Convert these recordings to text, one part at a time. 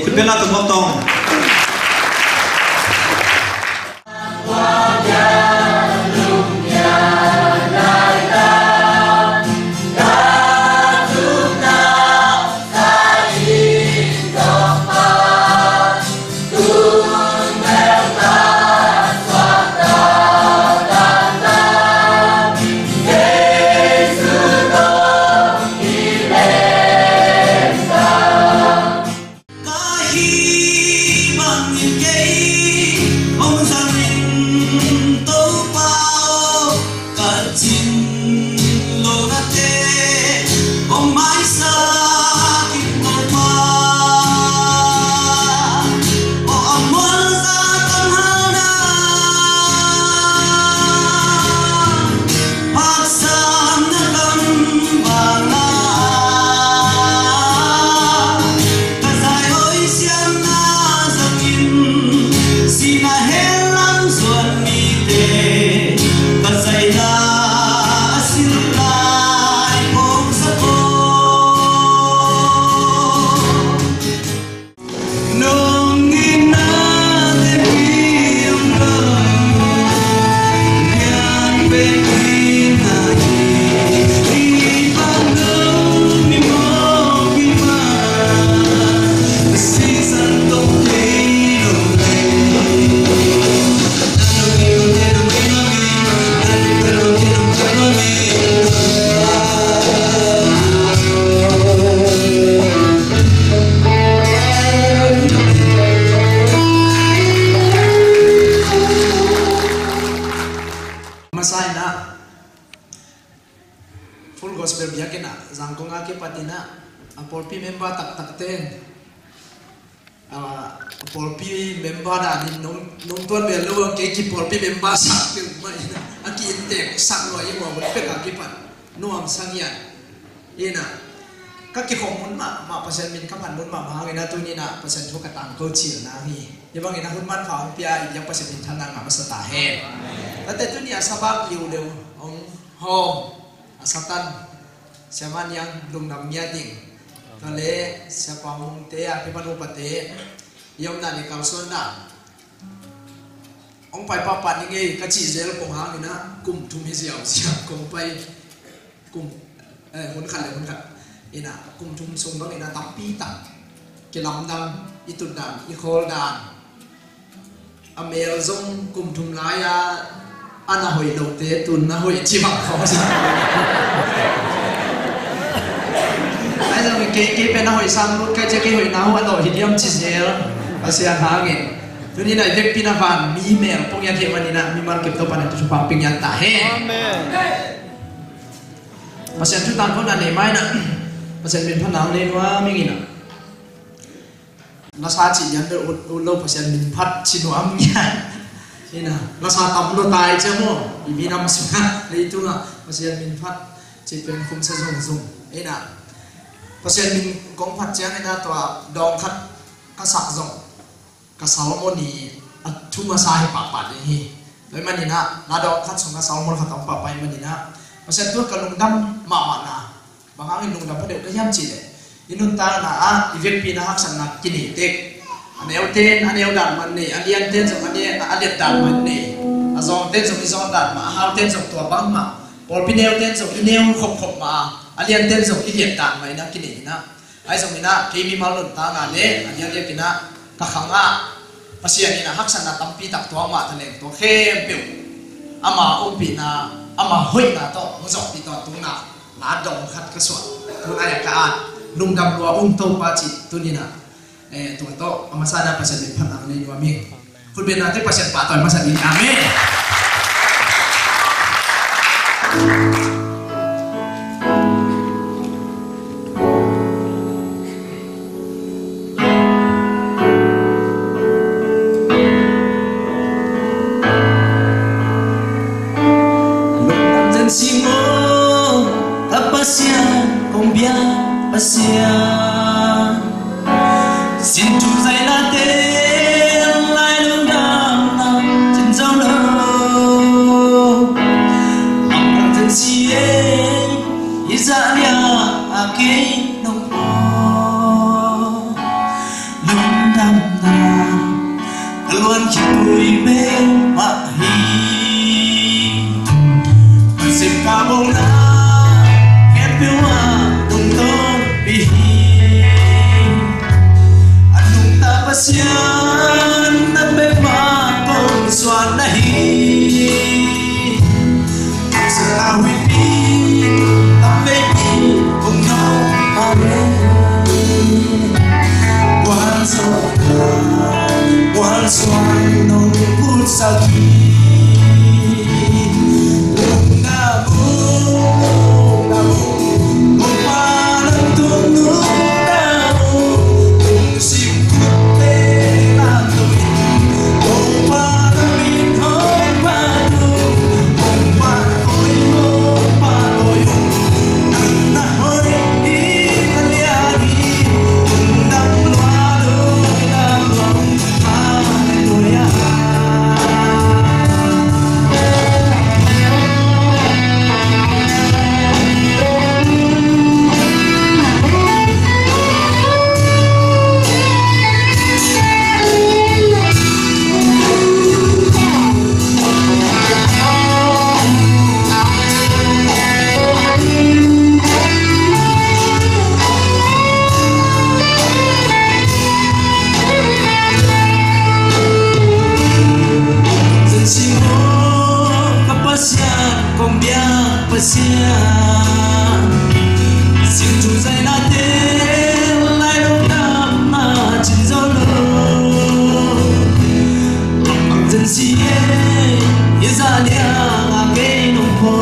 คุณเป็นนักตรงตรงfull gospel biakin na zangkong ake patina apolpi member tak ten apolpi member da ni nong tuan belo ke ki polpi member sak ke mai aki inte sak lo ye mo pe ka ki pan nuam sangyan ina ka ki khom mun ma pasen min ka pan mun ma ma ina tu ni na pasen thu ka tang ko chi na hi ye bang ina hun man fa pia yang pasen min thanang ma sa ta he ta tu ni asabak yu leu ong hom Satan siapa yang belum namanya ding kale siapa mung te api panu pate yom na ni kalson na ông phải papa những cái chỉ dễ là cùng hàng này na cùng thùng hết dẻo dẻo cùng phải cùng hôn khăn ina cùng thùng sung đó này na tapi tak cái làm đam itu đam ikol đam amel zong cùng thùng lái ana hồi đầu tế tuần na hồi chỉ mặc khó gì bây giờ mình cái bên hồi sang luôn cái hồi nào anh đổi thì đi chỉ dễ là sẽ hàng nghìn cho nên là việc pina van mi mel phong yan thiệp anh na mi mal kịp tàu pan itu supaya pingyan tahe. Pasien chúng ta có là này mai nè, pasien mình phát nắng lên quá mình nghĩ nè, nó xa chỉ nhận được lâu pasien mình phát chỉ nó âm nha, thế nè, nó xa tầm nó tài chứ không? Vì năm xưa lấy tu là pasien mình phát chỉเป็นkhông sử dụng thế nè, pasien mình cũng phát chén này là tòa đòn khát các sạc dụng các salmon này chúng mà sai bạc đấy, với mình nè, là đòn khát xong các salmon khát tầm bạc mình nè. Pasien tu kalau dam mana, bahang inung dam pada kayam cile. Inung ta na event pina hak sana kini tek. Aneu ten, aneu dan mani, anian ten sama ane aliat dan mani. Azong ten sama izong dan ma, hal ten sama tua bang ma. Pol pineu ten sama ineu khop ma, alian ten sama iliat dan ma ina kini ina. Ai sama ina kami malun ta na le, anian dia kina kakanga. Pasien ina hak sana tampi tak tua ma taneng tua khem piu. Ama umpina ama hoi na to ngzok ti to tung na la dong khat ka so tu ai ka an nung dam lo to pa chi tu ni na tu to ama sana pasien ni phan ang ni wa mi kun ben na te pasien pa to masa ni amen. Xin Chúa dạy là tên lại luôn đam nằm trên dấu đầu lòng càng thân si ấy ý dạ lia cái nông bò luôn đam nằm luôn khi tôi bên mặt hi xin ca bông na em phiêu tung tô bi pasien na bema kong suan nahi sa wipi tapepi kong no ame wan suan no pusaki xin Chúa dạy là tên lại đông đam mà trên dấu lâu bằng dân si ý ra đĩa cái nông hồ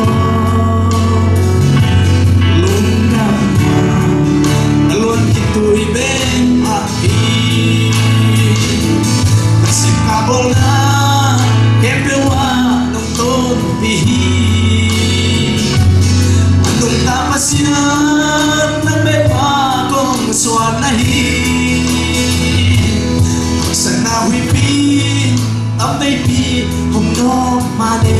luôn đam mà luôn khi tôi bên đi xin ca bông na em yêu nông tôn vì pasien na bema kong suan nahi sana wipi tapepi hong no mane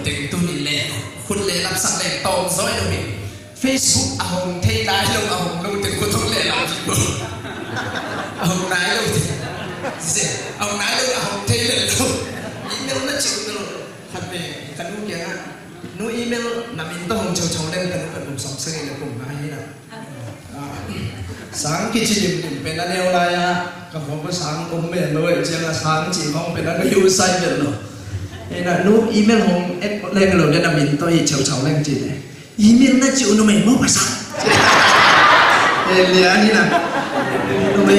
เต็งตัวนี่แหละคุณเลยรับสั่งแรงตองซ้อยเราเองเฟซบุ๊กเอาหงเทนายลงเอาหงลงถึงคนทุกเลยเราที่บอกเอาหงนายลงเสร็จเอานายลงเอาหงเทเลยลงอีเมลนั่นจุดนึงคันเองกันนู้นยังไงนู้นอีเมลนำอินต้องหงโชว์เล่นกันนู้นเป็นผมสองเส้นเลยผมมาให้นะสังกิจจิมเป็นอะไรอะไรอ่ะกับผมก็สังผมเป็นเลยเจ้าสังจีของเป็นอะไรยูไซเป็นหรอเอ็นะนู้อีเมลของเอ็กเล่นกันเราได้นำอินต้องเฉาเล่นจีเลยอีเมลนั่นจิ๋วนู้นไม่มั่วภาษาเอ็นเลี้ยนี่นะนู้นไม่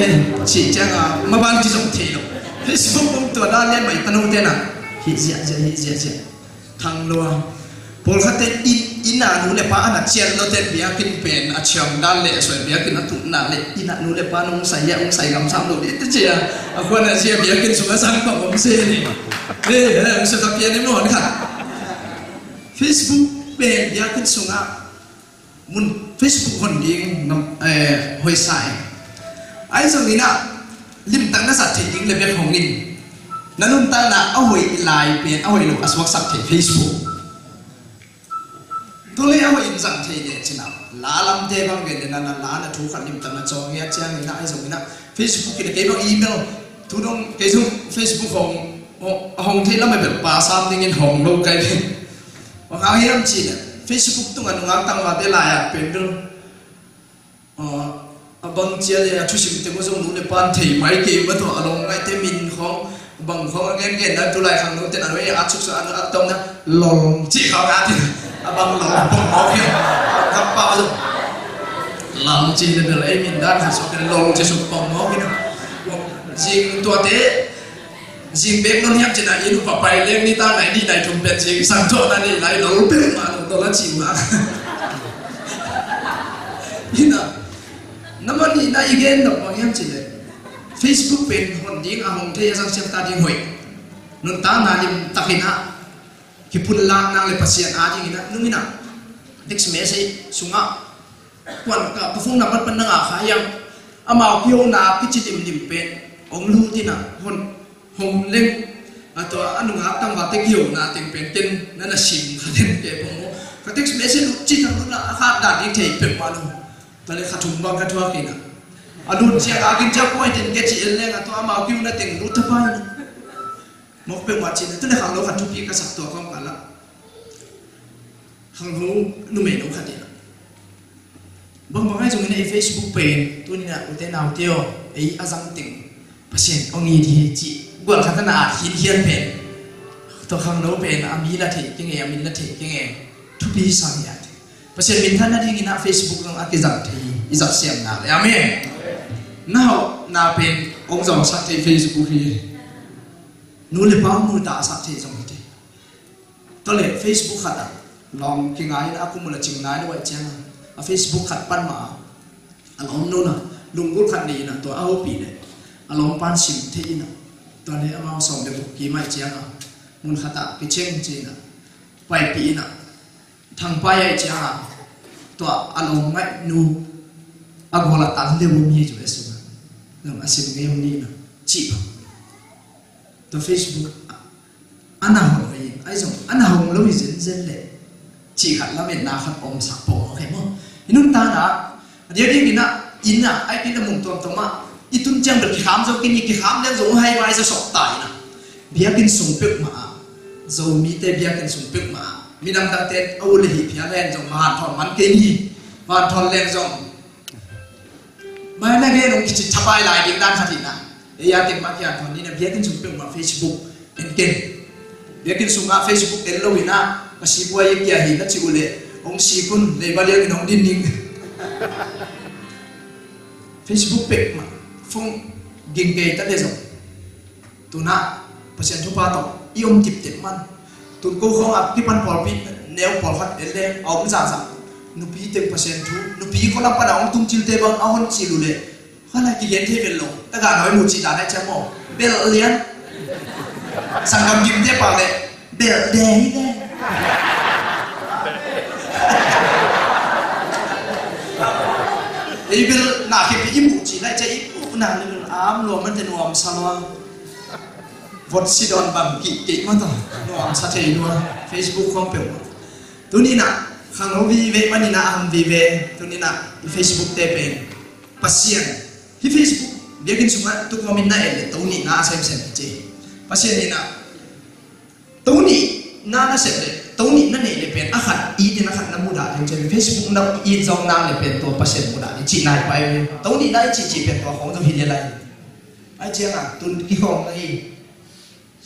ชี้แจงอ่ะมาบ้านที่ส่งทีหรอกเฟซบุ๊กผมตัวด้านเล่นใหม่ตั้งนู้นเต้นอ่ะฮิเจียทางลัวพอเขาเต้นอินานูเลป้าอันนั้นเชียร์เราเต้นเบียกินเป็นอาชีพด้านเล่ส่วนเบียกินอัตุนาเล่อินานูเลป้านุ่งใส่ยานุ่งใส่กำซ้ำดูดิเชียร์akuอันนั้นเชียร์เบียกินสุขสันต์กับผมเสียนี่สุดท้ายเพียงนี่มั้งค่ะ Facebook เป็นเบียกินสุขมุน Facebook คนยิงหอยใส่ไอ้ส่วนนี้นะลิมตั้งนักสัตว์ยิงเลยเป็นของนินนั่นนุ่นตั้งนะเอาหอยไลน์เป็นเอาหอยลูกอสวักสัตว์ Facebookตัวเลี้ยงว่าอินสังเทเนี่ยชินะลาลำเทบังเกิดนั่นลานะทุกขันนิมตันนะจองเงี้ยเจ้านี่นะไอ้สมัยนะเฟซบุ๊กกินเกี่ยวกับอีเมลทุกน้องเกี่ยวกับเฟซบุ๊กของที่เราไม่แบบภาษาที่เงินของโลกไกลว่าเขาเห็นจีนเฟซบุ๊กตัวนั้นงานตั้งมาได้หลายเป็นเรื่องบางเจ้าเนี่ยชุดสิ่งที่เขาส่งนู้นเนี่ยปานที่ไม่เกี่ยวกับตัวอารมณ์ไงที่มินของบางของเงี้ยนะตัวไรข้างนู้นแต่อันนี้อาชุกอันนั้นตรงนั้นลงจีเขางานที่abang lalu pengok ya, apa tu? Lalu cina dah lagi minda masuk ke lalu cina pengok gitu. Jing tua te, jing beg non yang cina ini papai lem ni tanah ini naik dompet jing sanjok nani naik lalu beg malu dolar cima. Ina, nama ni na igen dok yang cina. Facebook pen hon jing ahong te yang siapa tadi hoi. Nun tanah lim takina. Kipun lang nang lepasian aja ina nung ina text message sunga kwan ka pafung naman panang akayang amaw kiyo na kichitim limpen ong luti na hon lem ato anu nga tang bate kiyo na ting penten na nasim kaden ke pomo ka text message chitang na akad da di thei pe malu tale khatum bang katwa kina adun sia agin ja point en ke chi eleng ato amaw kiyo na ting luta pa mok pe machin tu dah kalau kan cuci kasar tu kau kalah, kalau numai nu kadi, bang bangai jung ini Facebook pen, tu ni nak uten audio, azam ting, pasien ongi di ci, gua kata nak hian pen, tu kalau pen ambil latih, kenge ambil latih, kenge, tu bi sang ya, pasien minta nanti ngina Facebook yang akizat ti, izat siam na, ya me, nah na pen ong jong sakti Facebook ni. Nulis bahamu tak sakti sama itu. Toleh Facebook kata, long kingai aku mula cingai dua jangan. Facebook kat pan ma, alom nona, lunggul kat ni na, tu aku pilih. Alom pan sim ti na, toleh amau som de buki mai jangan. Mun kata keceng cina, pai pi na, thang pai jangan. Tu alom mai nu, aku la tan de bumi juga semua. Nam asim game ni na, cip. To Facebook ana hong ai ai jong ana hong lo zen le chỉ khát la men na khat om sak po ke mo inun ta na dia kina inna ai kina mung tom toma itun chang ber ki kham zo kini ki kham le zo hai vai zo sok tai na bia kin sung pek ma zo mi te bia kin sung pek ma mi nam ta te au le hi phia len jong man thon man ke ni man thon len jong mai na ge nong ki chapai lai ding dan khatin na ya tin mak ya thon ni na bia kin sung pek ma Facebook en ken bia kin sung ma Facebook en lo ina masih buat yang kia hina cikgu le, orang si pun lebar yang orang dinding. Facebook pek mah, phone gengge tak ada so. Tu nak pasien tu patok, iom tip tip man. Tu kau kau ap kipan polpi, neo polhat ele, awam zazak. Nupi tip pasien tu, nupi kau nak pada orang tungcil tebang awon cilu le. Kalau kian tebel lo, tak ada orang muci dah ada cemo. Bel lian, sanggam gengge pak le, bel deh le. Ibil nak kepi ibu cina cai ibu nak lebih am lo man tenuam sama. vot sidon bang ki ma to no am sa thei no Facebook khom pe tu ni na khang no vi ve mani na am vi ve tu ni na Facebook te pe pasien hi Facebook biakin sunga tu komin na ele tu ni na sem che pasien ni na tu ni na sem le tu ni na ne le pen akhat I din akhat na muda le che Facebook na I zong na le pen to pasien muda ni chi nai pai tu ni dai chi pen to khong to hi le lai ai che na tu ki khong na hi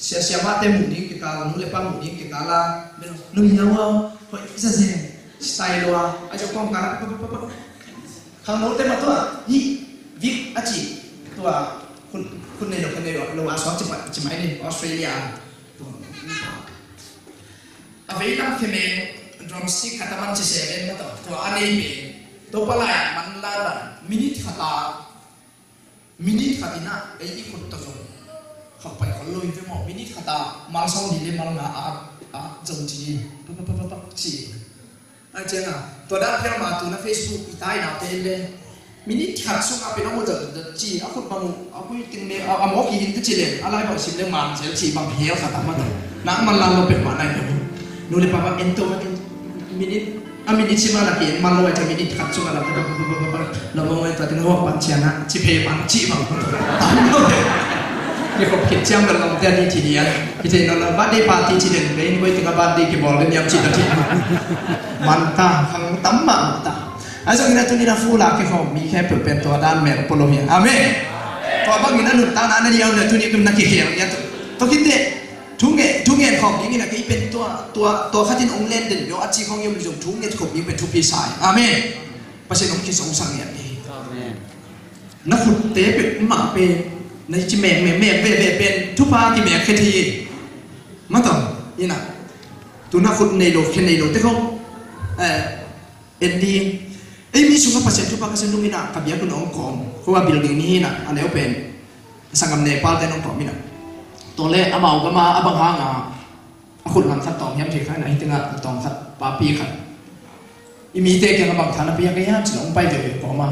sia mate muding ke kala nu lepa muding ke kala nu nyawa ko isa se style wa aja kom kala khang no te ma to hi vik achi to kun ne lo a so chi mai ni Australia to avei kam ke me drumstick kataman chi se ben ma to anei me to pala man la minute khatina ei ikut to học phải có lôi với mọi minute khata mang sau đi lên mang ngã dòng chỉ anh chị à tôi đã theo mà tôi na Facebook tai nào tên lên minute khát xuống áp bên ông giờ chỉ áp phút bằng áp phút tiếng này áp mốc gì cái chỉ lên alai bảo xin lên mang chỉ bằng héo khata mà thôi nãy mà làm lo bên mà này nô le papa ento minute minute chỉ mà là cái mà lo cho minute khát xuống là nó mong anh ta tiếng hoa bản chén á chỉ phê bản chỉ bằngนี่เขาเขียนจ้างกันลงเตียนนี่ทีเดียวที่เจนเราบัดได้ปาร์ตี้ที่เด่นไปนี่ไว้ถึงบัดได้กี่บอลเล่นยำจีนทีมันตาขังตั้มมาตาไอ้ส่วนนี้ตัวนี้นะฟูลาที่เขามีแค่เป็นตัวด้านแมร์โปโลเฮียอาเมนพอบางทีนั้นหนุนตาหน้าเดียวเนี่ยตัวนี้เป็นนักเขียนเนี่ยตัวคิดเด็ดทุกเงินของนี้นะก็เป็นตัวข้าที่องเล่นเด่นโยอาชีของยมจงทุกเงินของนี้เป็นทุกปีสายอาเมนประเสริฐองค์ที่ทรงสั่งอย่างนี้นักขุดเตะเป็นหมาเป็นในจิแม่เป็นทุกภาที่แม่เคยทีมาต่อนี่นะตัวนักขุดในโลกแค่ในโลกแต่เขาเอ็นดีไอ้มีสุขภาพเสียทุกภาคเสียตรงนี้นะกับยาคุณน้องของเพราะว่าบิลดิ้งนี้นะอันนี้เป็นสังกัดเนปาลแต่น้องต่อมีนะตัวเล่อาเมาก็มาอาบังฮางขุดหลังขัดต่อย้ำเทข้างไหนถึงอ่ะต่อขัดปาปีขัดอีมีเตะกันบังฐานปีกันย่ำจะลงไปเดี๋ยวพอมา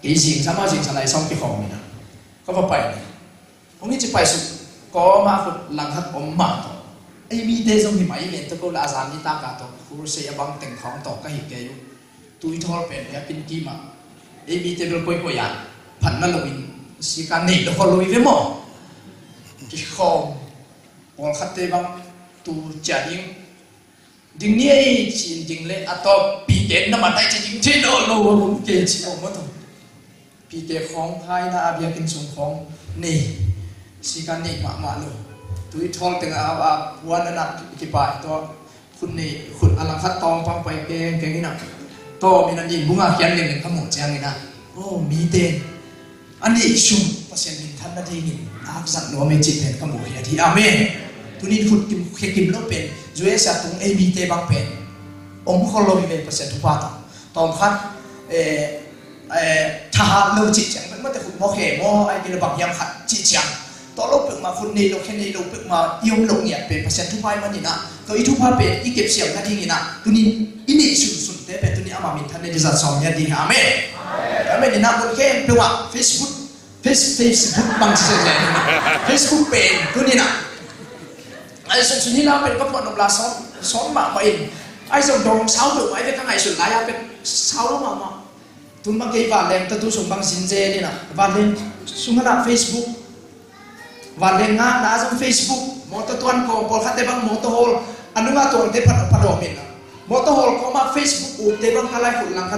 กี่สิ่งสามารถสิ่งอะไรซ่อมที่ของมีนะก็ไปตรงนี้จะไปสุดก็มาขุดหลังขัดอมมาต่อไอ้มีเตะส่งที่ไหนเห็นตะโกนอาจารย์นี่ตากาต่อครูเสียบังแต่งของต่อก็หิเกยุตุยทอลเป็นเนี่ยเป็นกี่มาไอ้มีเตะเป็นป่วยๆอย่างผันนั่นเราอินสิการนี่เราก็ลุยไปหมดกี่ของบอลขัดเตะบังตูจ่าดิ้งนี่จริงเลยอัตโตปีเกนน้ำมันได้จริงที่โดนเราผมเกนชิบออกมาต่อปีเกของไทยนะอาเบียกินส่งของนี่สิการนี่มาเลยตุยทองแต่งวันนั้นกี่บาทตัวคุณนี่คุณอลังคัดตองฟังไปเก่งนี่นะโตมีนันยินบุ้งอาเขียนหนึ่งขมุนแจ้งนี่นะโอ้มีเตนอันนี้ชุมเปอร์เซ็นต์ท่านนาทีนี่อาสัตว์หนูไม่จิตเป็นขมุนเฮียที่อาเมนตุนี้คุณกิมโลเป็นจุเอสัตว์ตรงมีเตบางเป็นองค์คนเรามีเป็นเปอร์เซ็นต์ทุกภาคตอนคัดทหารเราจิตจังมันไม่แต่คุณโมเขโมไอ้กินบางยามขัดจิตจังตอนเราเปิดมาคุณนี่เราแค่นี้เราเปิดมายมลงเนี่ยเป็นเปอร์เซ็นต์ทุกภาคมันนี่นะตัวอีทุกภาคเป็นอีเก็บเสียงนาทีนี่นะตัวนี้อินี่สุดแต่เป็นตัวนี้อามามินท่านในดิสัตสองเนี่ยดีอาเมนอาเมนนี่นะบนแค่เป็นว่า Facebook บางสิ่งเลย Facebook เป็นตัวนี้นะไอ้ส่วนนี้เราเป็นก็พอนำลาซ้อมมาไปไอ้ส่วนตรงเช้าถึงไอ้เป็นข้างในส่วนไหนเป็นเช้าแล้วมาทุนบางทีวันเล่นตัวส่งบางสินเจนี่นะวันเล่นส่งขนาด Facebook วันเล่นงานนะส่ง Facebook มอเตอร์ตัวนของพอคัดเตบังมอเตอร์โฮลอันนู้นมาตัวเตพัดอมินนะมอเตอร์โฮลเขามา Facebook อุเตบังอะไรขุดหลังขั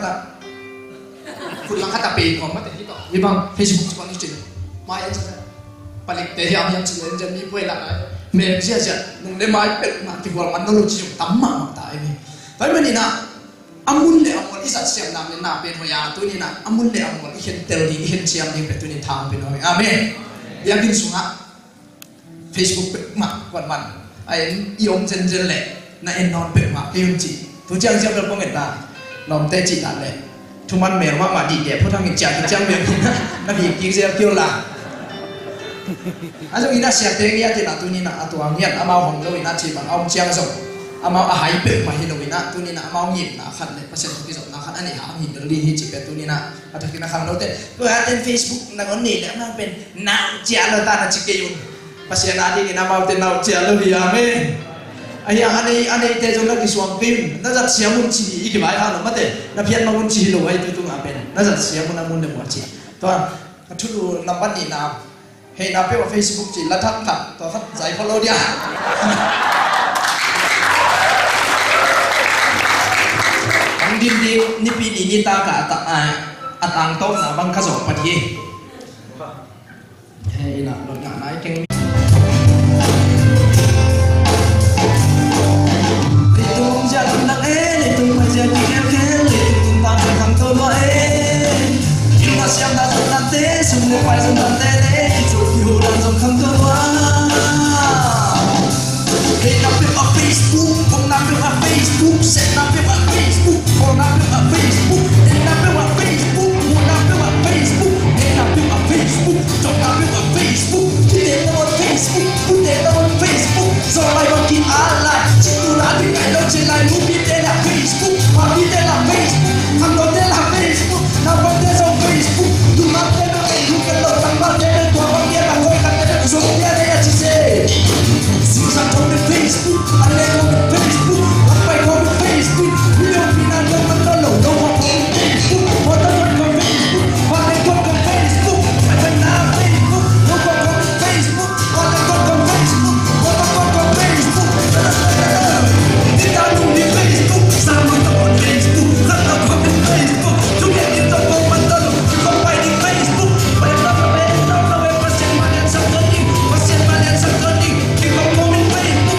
ดปีของมาแต่ที่ต่อยี่บัง Facebook จะนี่จริงมาอย่างนี้ผลิตเตยามยังจริงจะมีเวลาเมื่อเช้าจะนุ่งได้มาเป็นมาที่วันมันต้องรู้จิตตั้มมาตายนี่แต่เมื่อนี่นะอามุนเลยอามุนที่สัตย์เสียงนำเนี่ยนาเป็นหัวยาตัวนี้นะอามุนเลยอามุนที่เห็นเตลดีเห็นเชียมดีเป็นตัวนี้ทางเป็นหัวยอาเมนยังกินสุงะ Facebook เป็นมาวันไอ้ยมเจนเลยน่าเอ็นนอนเป็นมาเกี่ยงจีตัวเจ้าเจ้าเราก็เห็นได้ลองเตจิตันเลยทุกมันเมลว่ามาดีเดี๋ยวพวกทั้งกิจจากิจจามเมลนั่นพี่กินเสียเกี่ยวละอาจจะมีน่าเสียเตงี้ที่น่ะตัวนี้น่ะตัวเงี้ยอามาของเราอีน่าที่บางเอาเชียงส่งอามาอาหายเปิดมาให้เราอีน่ะตัวนี้น่ะอามาหยิบน่ะขันเลยเปอร์เซ็นต์ที่ส่งน่ะขันอันนี้หาหินดีที่จีบตัวนี้น่ะอาจจะกินน่ะขันเราแต่เวลาเล่น Facebook นั่งนี่แหละมันเป็นน้ำเจ้าเราตาน่ะจิเกยุน pasien adik ina mau tenau cia lebih amin ayah ane te jong lagi suampim nazat siamun ci iki bai ha no mate na pian mangun ci lo ai tu ngapen nazat siamun amun de mo ci to thulu lamban ni na he na pe wa Facebook ci la thak thak to hat zai follow dia ang dim ni pi ni ta ka atang to na bang ka so pati he na lo na nai keng tung jalan nak tung macam kel tung tangan kang to lo kita siap datang nanti semua pasang nanti kita hidup dalam kang to lo hey nape a Facebook kong nape a Facebook set nape a Facebook kong nape a Facebook hey nape a Facebook kong nape a Facebook hey nape a Facebook jom nape a Facebook kita on Facebook kita on Facebook so I want to Allah citu lagi kalau celai lupi tela Facebook mati tela Facebook kando tela Facebook nampak tela Facebook tu mati tela Facebook kalau tambah tela tua bangkit bangkoi kata so dia dia cise susah kau Facebook ada kau Facebook apa kau Facebook belum final kau mentolo kau Facebook foto kau Facebook mana kau Facebook macam mana Facebook kau Facebook mana kau Facebook foto kau Facebook kita di Facebook sama kau Facebook kata kau Facebook juga kita kau mentolo kau di Facebook pasien mana sakit pasien mana sakit kita kau Facebook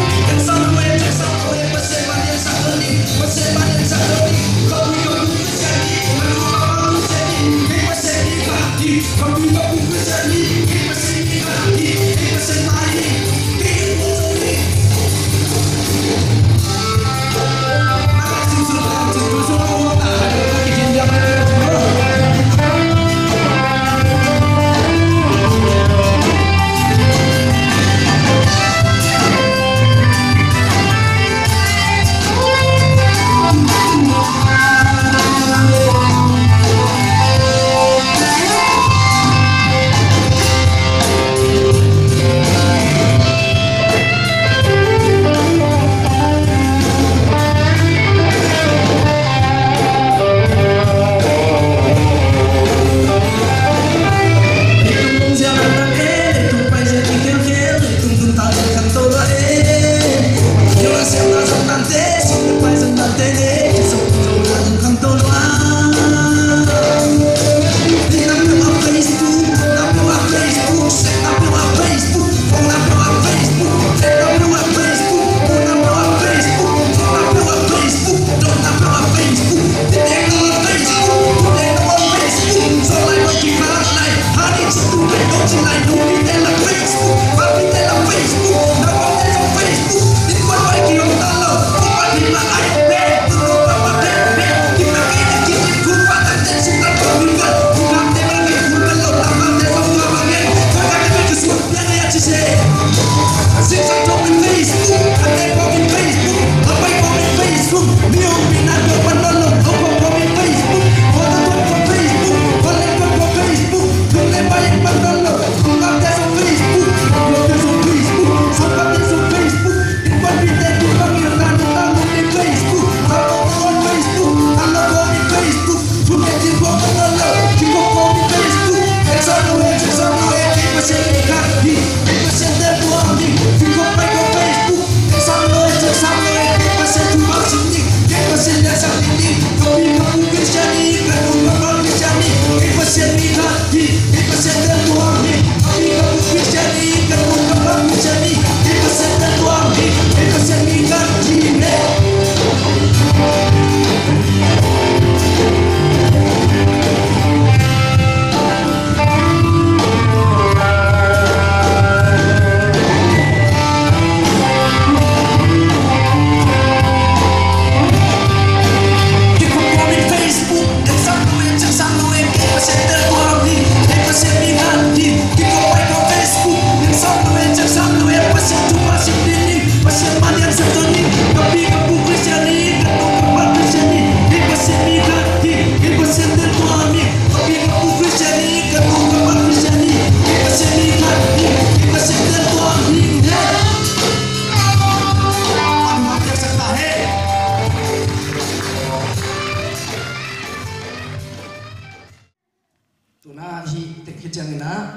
Sampai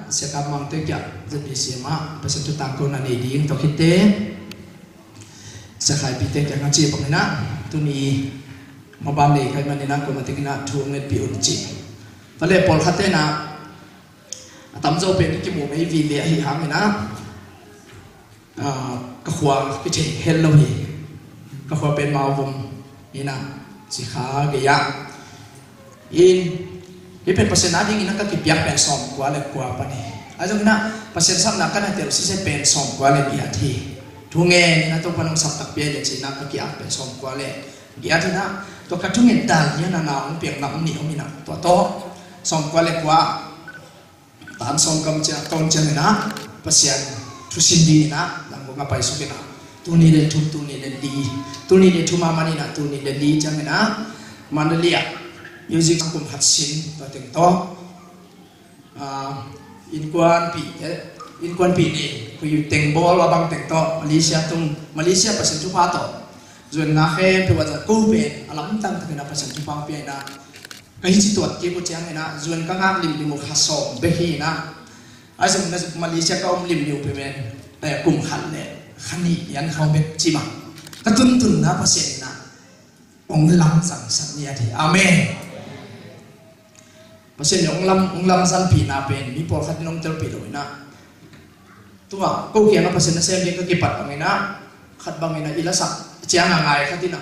siapa mang tu kya jadi siapa pasal tu tangkau nani ding tu kita sekai pite kya ngaji pemina tu ni mabam ni kai manina ko matikina tu nget pi unci tale pol khate na tam zo pe ki mu mai vi le hi ham na ka khwa ki the hello hi ka khwa pen ma vum ina si kha ge ya in pen pasen ading ina ka ki piak pen som kwa le kwa pa ni ajong na pasen sam na kana tel si se pen som kwa le bi athi thunge na to panong sap tak pe le chi na ka ki ak pen som kwa le bi athi na to ka thunge dal ya na na ong piak nam ni omina to som kwa le kwa tan som kam cha ton cha na pasian thu sin di na lang ko ngapai so kina tu ni le di tu ni le thu ma mani na tu ni le di cha na mandalia music kum hat sin to teng to in kwan pi ni ku yu teng bol wa bang teng to Malaysia pasen tu pa to zuen nga khe pe wa za ku pe alam tang ta na pasen tu pa pe na ka hi chi tot ke ko chang na zuen ka ngak lim mu khaso be hi na asem na Malaysia ka lim yu pe men ta kum khan le khani yan khau be chi ma ka tun na pasen na ong lam sang sang ni ati amen pasen ong lam san pi na pen mi por khat nong tel pi lo na tuwa ko ke na pasen na sem ka ki pat bang na khat bang na ila sak chiang ngai khatina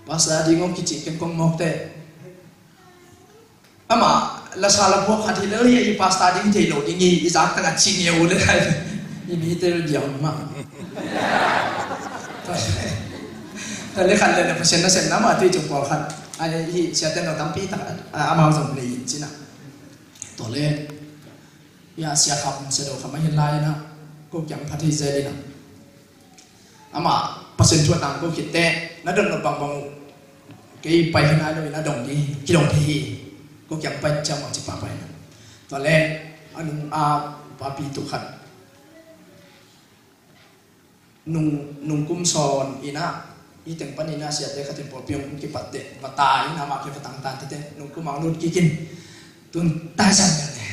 pasa dingong ki chi ken kong mok te ama la sala bo khati le ye i pasta ding te lo ding i za ta chi nge u le kai i mi te diam ma ta le khan le pasen na sem na ma ti chung por khat ai hi sia ten no tampi ta amao zong le yin china to le ya sia kham se do kham hin lai na ko kyang phathi ze na ama pasen chua tang ko kit te na dong no bang bang ke pai hina lo na dong di ki dong thi ko kyang pai cha ma chi pa pai na to le anu pa pi tu khat nung kum son ina iteng panina sia te khatin por piong ki patte mata ina ma ki patang ta te nung ku mang nun ki kin tun ta san ne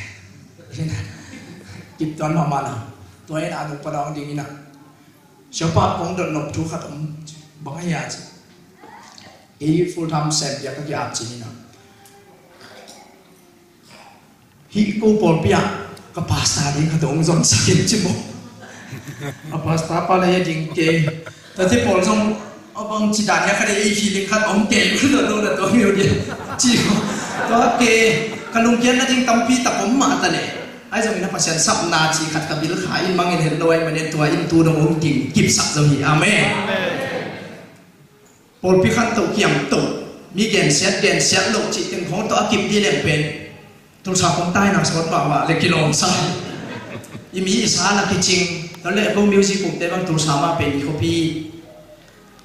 ina kip ton ma na to ina anu padang ding ina siapa kong dot nop tu khatam bangaya chi e full time set ya ka ki ap chi ina hi ko por pia ka pasta ding khatong zon sakin chi mo pasta pa le ding ke ta ti por zong abang cita dia kada feeling kat om ke tu to meu dia ci to ke kalung kian na ding tampi ta pom ma ta ne ai jong ina pasien sap na ci khat ka bil kha in mangin hen loi manen tua in tu dong om ting kip sak zo hi amen pol pi khat to kiam to mi gen set lo ci teng khong to akip di leng pen tu sa pom tai na sot ba wa le kilom sa i mi isa la ki ching to le bo music kum te bang tu sa ma pen copy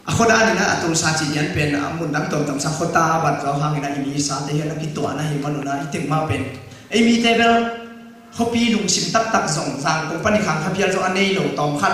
ako daan na atul sa chiyan pen amun dang tom tam sa khota bat ka hangin na ini sa te hela ki to na hi manuna iting ma pen ai mi te bel khopi lung sim tak tak zong zang company khang khapial zo anei lo tom khat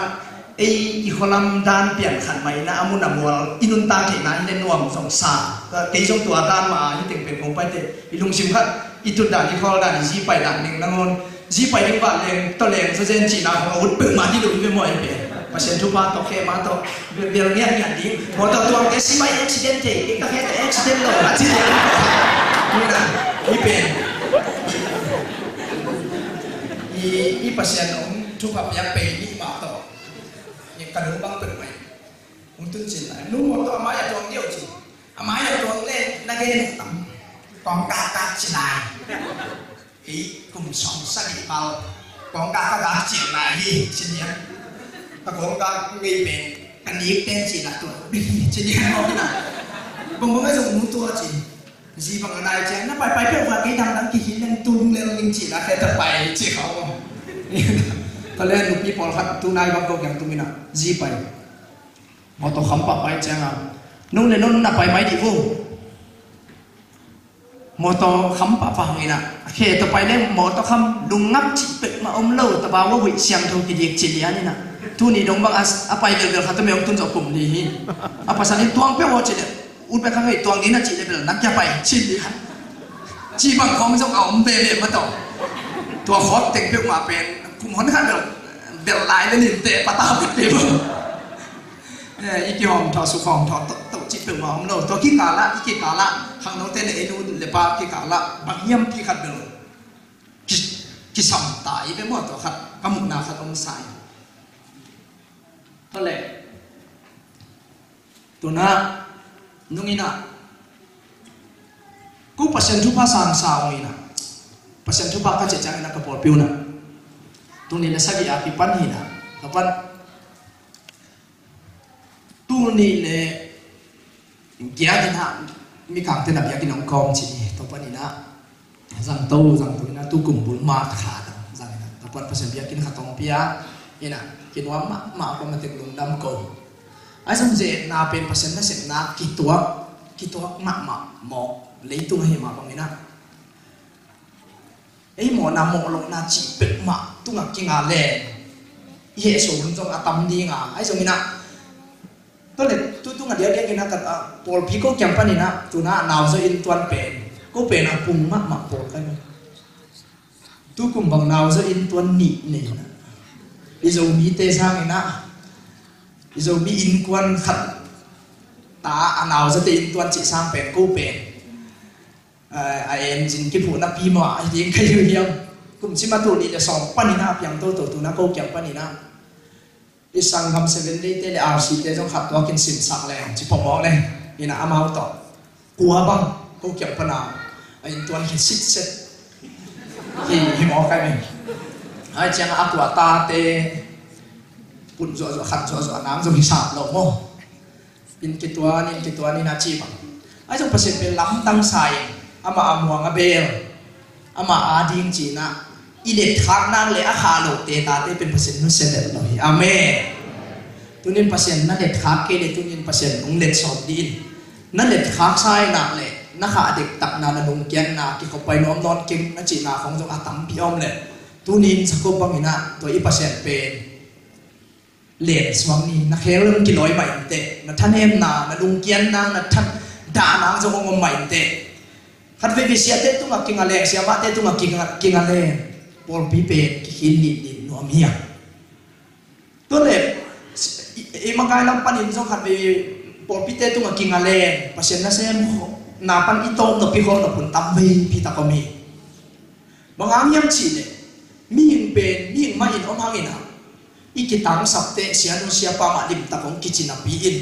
ai i kholam dan pian khan mai na amun amwal inun ta ke na inen nuam zong sa ka ke zong tua dan ma iting pen company te ilung sim khat itun da ni khol da ni ji pai dan ning nangon ji pai ning ba leng to leng so jen chi na ko ut pe ma di lu me mo ai pe pasien tu pa to ke ma to biar niat di motor tuang ke si mai accident te ka ke accident lo accident ina ipen i pasien om tu pa yang pe ni ma to ni ka lu bang pe mai untuk chin lai nu motor ma ya tuang dio chi ama ya tuang le na ke tam kong ka chi lai i kum song sa di pal kong ka chi lai hi chin ya ako ka ngay pen kanik ten chi na to chi ni mo na bong bong ai zong tu chi ji bang nai chen na pai pai pe wa ke dang dang ki hin nang tung le ling chi na ke ta pai chi khao ta le nu pi pol khat tu nai bang ko kyang tu mina ji pai mo to kham pa pai chang a nu le non na pai mai di vu mo to kham pa pa ngina khe to pai le mo to kham lung ngap chi pe ma om lo ta ba wa wi siang tho ki dik chi ya ni na tu ni dong bang as apa yang gel khatam yang tun jokum ni hi apa sanin tuang pe wo chi de un pe khang ei tuang ni na chi le bel nak ya pai chi ni ha chi bang khom jong om pe le ma to ตัวขอเต็งเพียงมาเป็นคุมหันขันเบลไลน์แล้วนินเตะปะตาเป็นเพียงอีกยอมทอสุขของทอตกจิตเปลือกมาของเราตัวขี้กาละขี้กาละข้างโน้นเต้นเอนูเลปาขี้กาละบางเยี่ยมขี้ขัดเบลขี้สัมตายไปหมดตัวขัดกำมุกนาขัดอมสายนั่นแหละตัวน่ะนุ่งอินะกูเปอร์เซ็นต์ทุกภาษาสาวอินะเปอร์เซ็นต์ทุกภาคก็จะจังอินะกับปอลปิวนะตรงนี้เลยสักอย่างที่ปัญหานะkapan tu ni le gia đình ha mi cảm thấy là gia đình ông con chị tao vẫn ina rằng tu na tu cùng bốn ma khá rằng tao vẫn phải xem gia đình khát tông pia ina kiến wa ma có mà tiếng lùng đam cầu ai rằng dễ na pen persen na xem na kitua ma mò lấy tu hay mà bằng ina ấy mò na mò lộc na chỉ bệt ma tu ngạc kinh à lệ ye số trong trong atam đi ngà ai rằng ina tôi là tôi ngặt dia kena kat pol piko campaign ina tu na naw so in tuan pen ko pen a pung ma pol kai tu kum bang naw so in tuan ni na izo mi te sang ina izo mi in kwan khat ta naw so te in tuan chi sang pen ko pen ai em jin ki phu na pi ma ai ding kai yu hiam kum chi ma tu ni le song pan ina pyang to tu na ko campaign ina isang kam 7 day te le RC te jong khat to kin sim sak le chi pom mo le ina amau to kwa bang ko kyam pana ai tuan ki sit set hi mo kai me ai chang akwa ta te pun zo khat zo nam zo hisap lo mo in ki tuan ni na chi ba ai jong pasen pe lam tang sai ama amuang a bel ama ading chi na ilet khak nang le a kha lo te ta te pen pasen nu se le lo hi amen tunin pasen na let khak ke le tunin pasen ung let sop din na let khak sai na le na kha dik tak na nung kian na ki ko pai nom non king na chi na khong jong atam pi om le tunin sakop bang ina to i pasen pen le swang ni na khelum ki loi mai te na thanem na nung kian na na than da na jong ngom mai te khat ve vi sia te tu ma king ale sia ma te tu ma king ale pol pi pe ki hin no mia to le e magai lam panin jong khat ve pol pi te tu ma king ale pasen na sem na pan itom no pi ho no pun tam ve pi ta ko mi mangang yam chi le mi in pen mi in ma in om hangina ikitang sapte sia no sia pa ma lim ta kong kichina pi in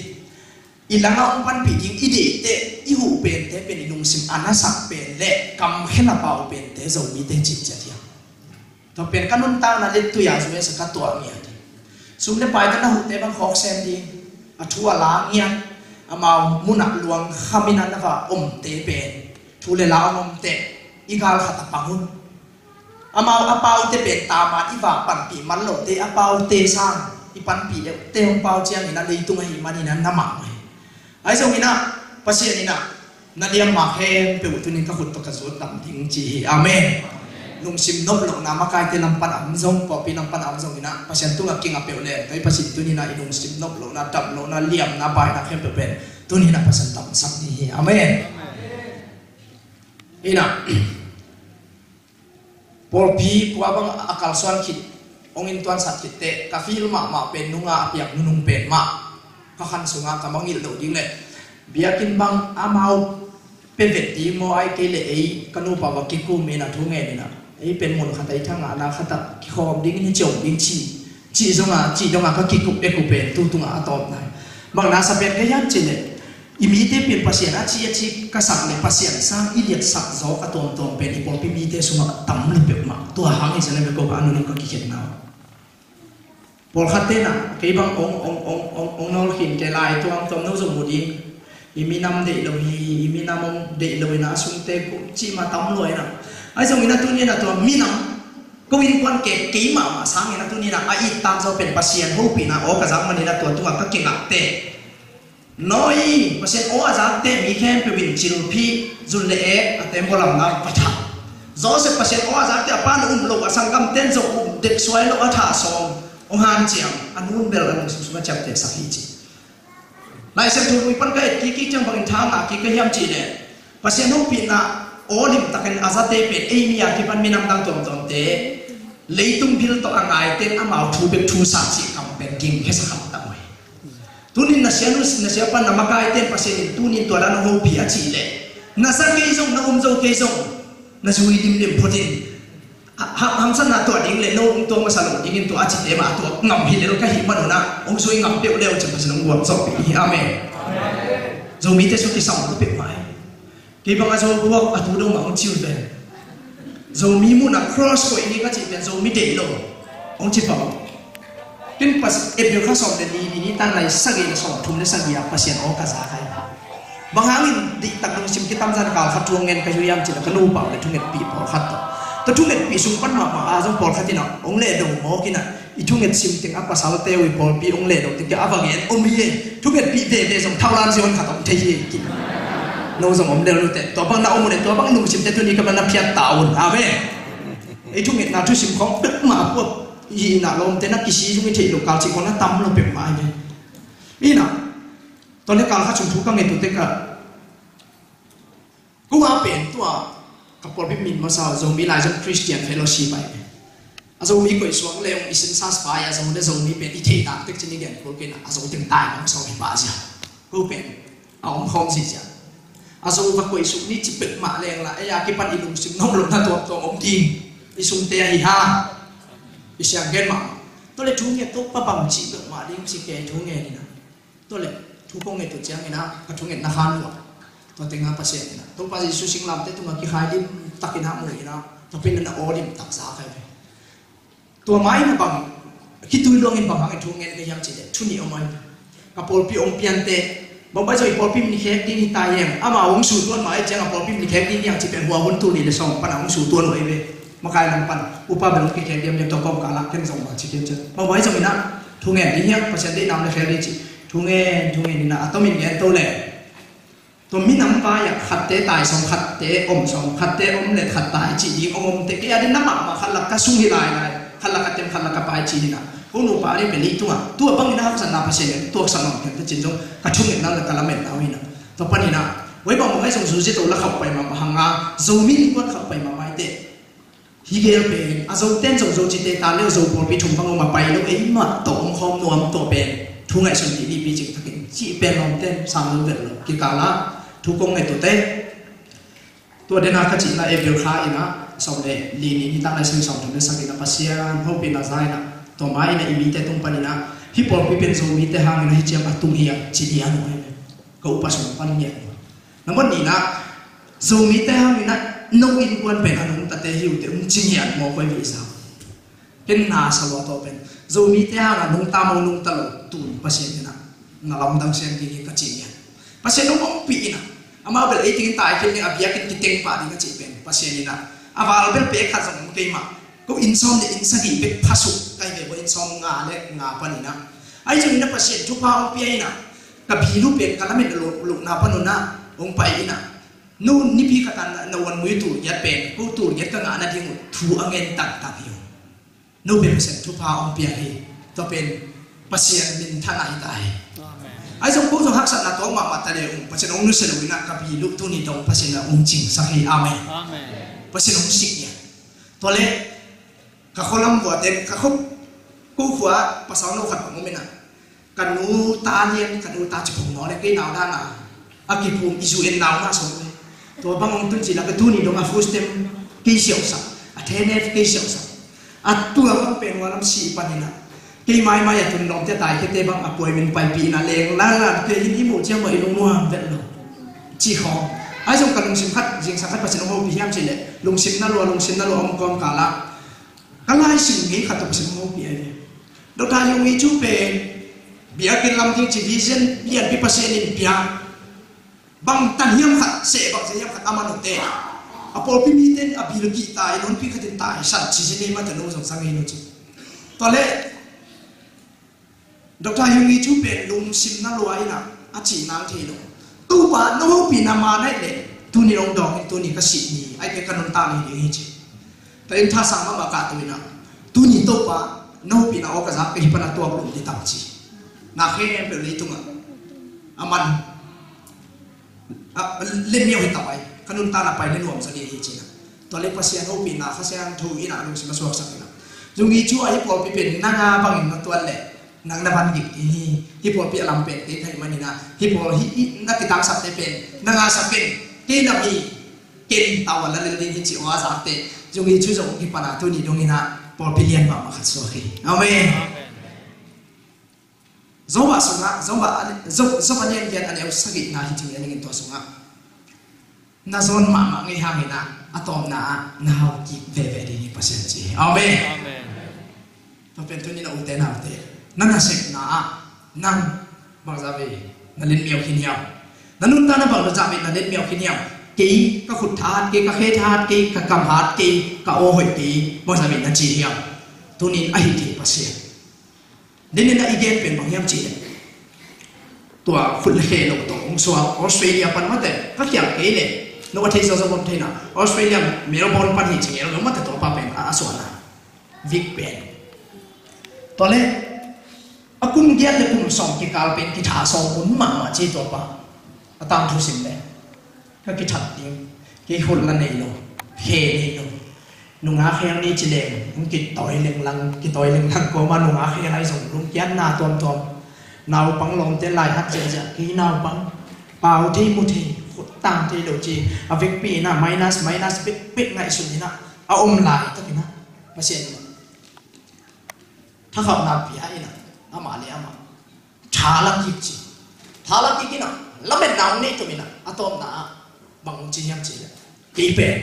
ilanga om pan pi ding ide te i hu pen te pen inung sim anasak pen le kam hena pa pen te zo mi te chi cha dia to pen kanun ta na le tu ya zo sa ka to mi ati sum le pai ta na hu te bang khok sen di athua la ngia amao munak luang khamina na va om te pen thu le la om te igal khata pangun amao apau te pen ta ma i va pan pi man lo te apau te sang i pan pi le te om pau chiang ina le tu ngai mani na ma ai zo ina pasien ina na diam ma hem pe utunin ka khut to ka zo tam ding chi amen nung sim nop lo na makai te lam pan am zong po pi lam pan am zong ina pasien tu nga king apeu le kai pasin tu ni na inung sim nop lo na tap lo na liam na bai na khem pe pen tu ni na pasan tam sak ni amen ina pol pi kwa bang akal suan khit ongin tuan sat khit te ka fil ma pen nunga apiak nunung pen ma ka khan sunga ka mangil lo ding le biakin bang amau pe vet di mo ai ke le ei kanu pa wa ki ku me na thu nge ni na ei pen mon khatai thanga na khata ki khom ding ni chong ding chi zonga ka ki ku e ku pen tu tunga atop na bang na sa pen ke yan chi le imi te pen pasien a chi ka sak le pasien sang i liat sak zo ka tom pen i pol pi mi te sunga tam le pe ma tu hang i sene me ko ka anu ka ki khet na pol khate na ke bang ong nol khin ke lai tuang tom no zo mu di imi nam de lo hi imi nam de lo na sung te ko chi ma tam loi na ai zo ina tu ni na to mi nam ko in kwan ke ki ma sang ina tu ni na ai tam zo pen pasien ho pi na o ka jang ma ni na to tu ka ki ngak te noi pasien o azak te mi khem pe win chil phi zul le e atem bolam na patha zo se pasien o azak te pa na lo asang kam ten zo dek swai lo atha som o han chiang anun bel an su ma chap te sakhi chi lai se thu pan ka ki chang bang thang na ki ka yam chi le pasien ho pi na olim takin azate pe emi akipan minam dang tom tom te leitung bil to angai ten amau thu be thu sa chi kam pen king hesa kham ta moi tunin na siapa namakai ten pasen tunin to lan ho pi a chi le na sa ke song na zo ke song na sui dim lim photin ham san na to ding le no to ma salong ding to a chi te ma to ngam hi le ka hi ma no na ong sui ngam pe le cha pasen ngom so pi amen zo mi te su ki sam ko pe mai ke bang a zo buak atu do ma ong chiu ben zo mi mu na cross ko ini ka chi ben zo mi de lo ong chi pa kin pas e bi kha som de ni tan lai sa ge na som thum le sa gi a pasien o ka za khai bang hangin di tak dong sim kitam zan kal khat tuang ngen ka yu yam chi ka nu pa le thunget pi por khat to thunget pi sum pan ma a zo por khatina ong le dong mo kina i thunget sim ting apa sal te wi por pi ong le dong ti ka awang en om hi thunget pi de som thaulan si on khatom the hi ki no som om de lu te to bang na om ne to bang nu sim te tu ni ka ban na phiat taun amen ai thunget na thu sim khong pek ma po yi na lom te na kisi jung thei lo kal chi kon na tam lo pe ma ni ina to le kal kha chung thu ka nge tu te ka ku ha pen to ka por bi min ma sa zo mi lai jong Christian fellowship ai a zo mi ko iswang le ong isin sas pa ya zo de zo mi pe i thei ta tek chi ni gen ko ke na a zo ting tai ma so bi ba ja ko pen a om khom si ja a zo va ko isu ni chi pek ma leng la ya ki pan ilung sim nom lo na to om ting isum te hi ha isiang gen ma to le thu nge to pa bang chi be ma ding si ke thu nge ni na to le thu ko nge to chang ni na ka thu nge na han lo to te nga pa se ni na to pa Yesu sing lam te tu ma ki khai dim takin ha mu ni na to pin na odim tak sa khai to mai na bang ki tu long in bang ha thu nge ke yam chi le thu ni o mai ka pol pi ong pian te bang ba joi pol pi ni khek ti ni ta yem ama ong su tuan mai chang pol pi ni khek ti yang chi pen hua hun tu ni le song pa na ong su tuan oi be makai lang pan upa belum kek diam diam tokom kalak ken song bachi ken chen ma wai jong ina thungen ni yak pasen de nam le kheri chi thungen ni na atomin gen to le to mi nam pa ya khatte tai song khatte om le khat tai chi di om te ke ade nam ma khalak ka sung hi lai khalak atem khalak ka pai chi ni na ko no pa re beli tu bang ina ham san na pasen tu san no ken te chin jong ka thungen na le kalamen na wi na to pani na wai ba mo ngai song su ji to la khap pai ma hanga zo mi ni ko khap pai ma mai te hi ge pe a zo ten zo chi te ta le zo por pi thum bang ma pai lo ei ma to ong khom nuam to pe thu ngai sun ti pi chi thakin chi pe nom ten sam lo vel lo ki kala thu kong ngai to te to de na ka chi na e bil kha ina so le li ni ta na sin som thum le sakin na pasian ho pi na zai na to mai na i mi te tum pani na hi por pi pen zo mi te hang na hi chiam atung hi chi dia no ko pa so pan ni na mon ni na zo mi te hang ni na no in quan pen anung ta te hiu te ching hian mo koi vi sa ken na sa lo to pen zo mi te ha nung ta mo nung ta lo tu pasien na na lam dang sen ki ka chi ya pasien no mo pi na ama bel e ting tai ken ni abia ki teng pa di ka chi pen pasien na aval bel pe kha zong ke ma ko in som de in sa gi pe phasu kai be bo in som nga le nga pa ni na ai jong na pasien thu pa o pi na ka bi lu pe ka la me lo na pa no na ong pa ina no ni pi katan na wan mui tu yat pen ko tu yat ka nga na ding thu angen tak tak yo no be sen thu pa om pia hi to pen pasien min thana hi tai ai jong ko jong hak sa na to ma ma ta le pasien ong nu se lo na ka pi lu tu ni dong pasien na ong ching sa hi amen pasien ong sik ya to le ka kholam wa te ka khop ku khwa pasal no khat mo mena kan nu ta lien kan nu ta chi phong no le ke naw da na akipum isu en naw ma so to bang ong tun chi la ka tu ni dong a fustem ki xiao sa a tenef ki xiao sa a tu la bang pen wa lam si panina ki mai mai ya tun dong te tai ke te bang appointment pai pi na leng la ke hi mo chiang mai long nuam vet lo chi kho ai jong ka lung sim khat jing sa khat pa sin ho bi hiam chi le lung sim na lo om kom ka la ka lai sim ngi khat to sim ho bi ai do ta yung i chu pe bia kin lam ting chi vision lian pi pa se ni pia bang tan hiam khat se bang se hiam khat amano te apol pi mi ten abil gi tai non pi khatin tai san chi ni ma ta no jong sang no chi to le Dr. Yungi chu pe lum sim na lo ai na a chi nang the lo tu pa no pi na ma nai le tu ni rong dong tu ni ka si ni ai ke kanon ta ni ni chi ta in tha sang ma ka tu na tu ni to pa no pi na o ka za pe hi pa na to lo di tam chi na khe pe le tu ma aman le mi ho ta bai kanun ta na pai le nuam sani hi china to le pasian ho pi na kha siang thu ina lu sima suak sakina jungi chu ai pol pi pen na nga bangin na tuan le nang na ban gik hi pol pi alam pen te thai manina hi pol hi na ti tang sap te pen na nga sap pen ke na hi ken tawala le ding hi chi wa za te jungi chu jong ki pana tu ni dongina pol pi lian ba ma khat so khi amen zoba sunga zoba nian gen an eu sagi na hi ting ani to sunga na zon ma ngai ha na atom na hau ki ve ni pasien chi amen to pen tu ni na ute na ute na na sek na nang bang za ve na len miao khin yao na nun ta na bang za ve na len miao khin yao ki ka khut that ki ka khe that ki ka kam hat ki ka o hoi ki bang za ve na chi yao tu ni ai ki pasien nên là igen pen bang yam chi tua khut le no to ong so Australia pan ma te ka kyang ke le no wa thei so so bom thei na Australia Melbourne pan hi chi lo ma te to pa pen a so na vic pen to le akun giat le kum som ki kal pen ki tha som un ma chi to pa atang thu sim le ka ki that ting ki hul la nei lo he nei lo nunga khang ni chi leng un ki toi leng lang ko ma nunga khang ai song lung kian na tom nào bằng lòng tên lại hát dễ cái nào bằng bao thi một thi khốt tăng thi đầu chi à việc bị na minus biết ngay xuống đi na à lại tất cả na mà xem thằng học nào bị ai na à mà lấy mà thà là kịp na lắm bên nào nấy tụi mình na à tôm na bằng chi nhâm chi cái bè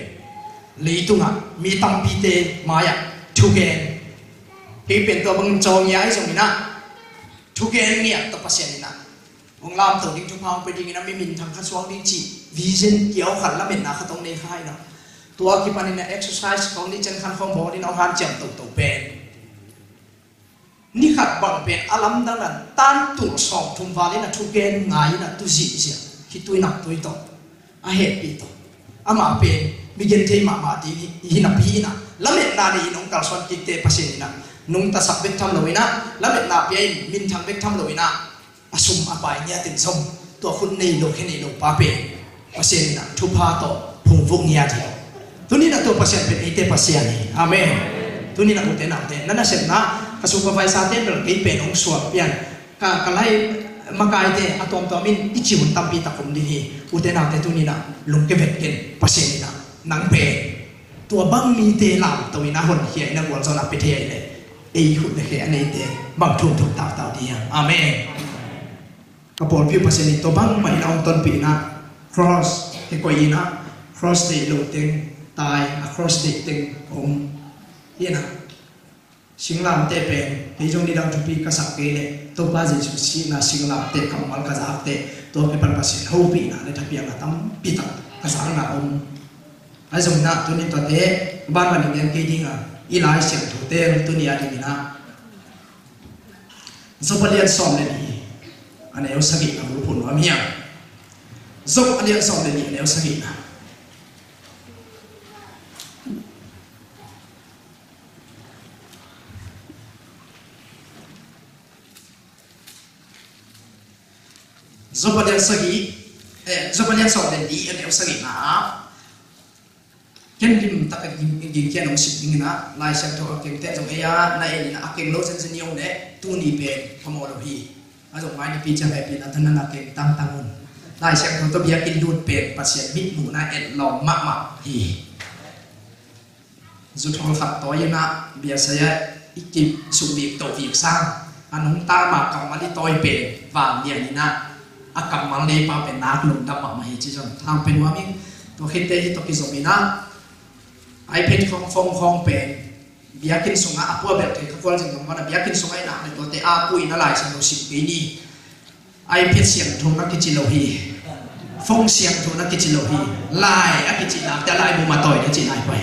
lý tung à mi tâm pi tê mà ya thu gen cái bè tụi bằng tròn nhái xuống đi na thu gen nghiệt tập pasien na ông làm tổ đình trung phong đi na mình thằng khát xuống đi chỉ vision kéo khẩn là mình na khát tông này khai na tua khi bạn na exercise không đi chân khăn không bỏ đi nó han chậm tổ pen ni khát bằng pen alam đang là tan tụ sòng thùng vào đi na thu gen ngay na tu gì khi tôi nạp tôi tổ à hết bị tổ à mà pen bị gen thêm mà đi hi nạp hi na lắm mình na đi nông tạo xoan kinh tế pasien na nung ta sak bek tham loi na lamet na pe min thang bek tham loi na asum apai nya tin som to khun nei lo khe nei lo pa pe pasien na thu pha to phung vung nya thi tuni na to pasien pe ite pasien ni amen tuni na ute na ute na sem na ka supervisor te bel ke pe nong suap pian ka lai makai te atom to min ichi mun tam pi ta kum di hi ute na te tuni na lung ke vet ken pasien na nang pe tua bang mi te lam to ina hon hi na wal zo na pe the le ei hut le anh ấy te bang thum thum tạo đi amen ka pol pi paseni to bang mai na ton pi na cross he ko ina cross de lo teng tai across de teng ina singlam te pe he jong ni dang pi ka sak ke le to ba je su si na singlam te kamal ka za te to pe pan pasen ho pi na le thapia na tam pi ta ka sang na ai jong na to ni to te ban ban ni ke dinga ilai siang thu te tu ni ani na zopalian som le ni ane eu sagi na bu phun wa mia zopalian som le ni ane eu sagi na zopalian som le ni ane eu sagi na ken lim tak gim kian ong sitting na lai sak tho kem te jong ya na en na akem lo chen chen yong ne tu ni pe phamo lo hi a jong mai ni pi chang ai pi na than na kem tam un lai sak tho to bia kin lut pe pasien mit mu na en lom ma hi zu thong khat to ya na bia saya ikip su vi to vi sang anong ta ma kam ma li toi pe wang dia ni na akam mal le pa pe nak lum ta ma hi chi jong thang pe wa mi to khite hi to ki zomina ai pen phong pen biakin sunga apua bel ke kwal jeng mana biakin sunga ina ne to te a pui na lai sang lo sip ke ni ai pet siang thong na ki chi lo hi phong siang thong na ki chi lo hi lai a ki chi na ta lai bu ma toy na chi lai pai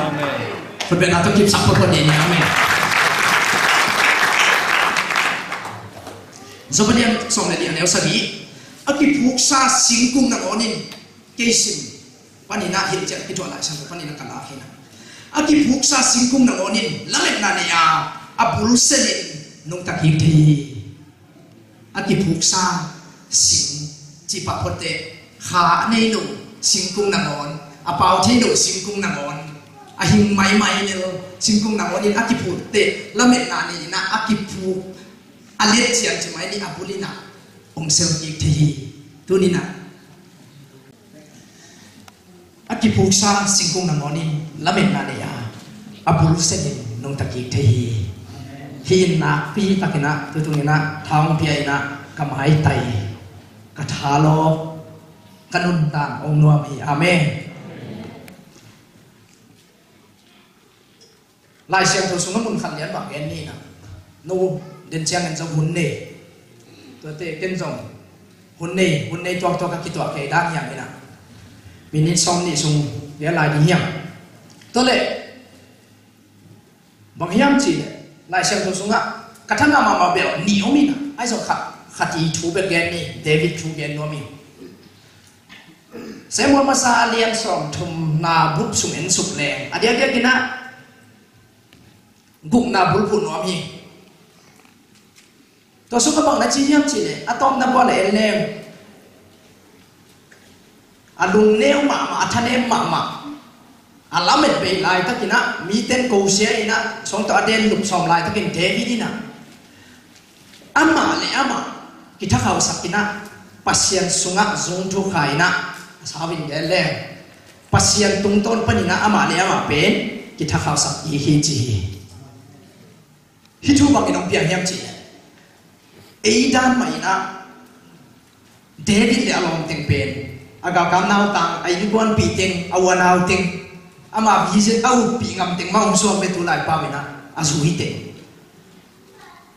amen ko ben ato kip sak ko ni amen zobaniam song le dia ne sabi aki phuk sa singkung na onin kesim panina hin chen ki thola sang panina kala khina aki phuksa singkum na onin lamet na ne a abul selin nong ta ki thi aki phuksa sing chi pa phote kha nei no singkung nangon apau thi no singkung nangon ahing mai ne singkung nangon in akipu te lamet na ni na akipu alet sian chimai ni apulina ongsel yek thehi tunina akipu sa singkung nangon in lamet na ne ya apul senin nong takik thehi hin na pi takina tutungina thang pi na kamai tai kathalo kanun tan ong nuam hi amen lai siang thu sung mun khan lian ba gen ni na no den chiang en jong hun ne to te ken jong hun ne to ka ki to ke dang yang na min som ni sung ya lai di hiam to le bang hiam chi lai siang thu sung a kathana ma bel ni omi na ai so khati thu be gen ni David thu gen no mi semua masa alian som thum na bup sung en sup leng adia kina guk na bul pun no mi to su ka bang na chi hiam chi le atom na bo le leng alung neu ma thane ma alamet be lai ta kina mi ten ko sia ina song to aden lup som lai ta kin David ina ama kita khau sakina pasien sunga zung thu khai na sabin gele pasien tungton panina ama le ama pen kita khau sak hi chi hi thu bang inong piang hiam chi eidan mai na David le along teng pen aga kam nau tang ai bon pi teng awanau teng ama visit au pi ngam teng ma so be tu lai pa na azu hi teng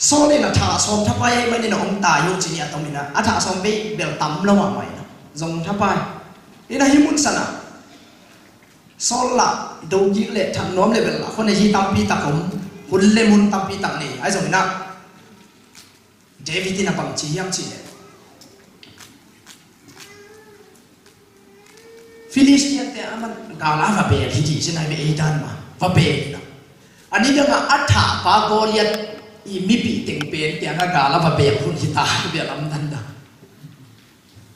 so le na tha som thapai mai na ong ta yo chi ni atomina atha som be bel tam lo ma mai na zong thapai ina himun sana so la do ji le tham nom le bel la khone hi tam pi takom hun le mun tam pi tak ni ai zong na David na pang chi yam chi le Philistine te aman gala va be hi ji sin ai be eitan ma va be na ani da atha pa Goliath i mi pi teng pen tiang ga gala va be hun hi ta be lam dan da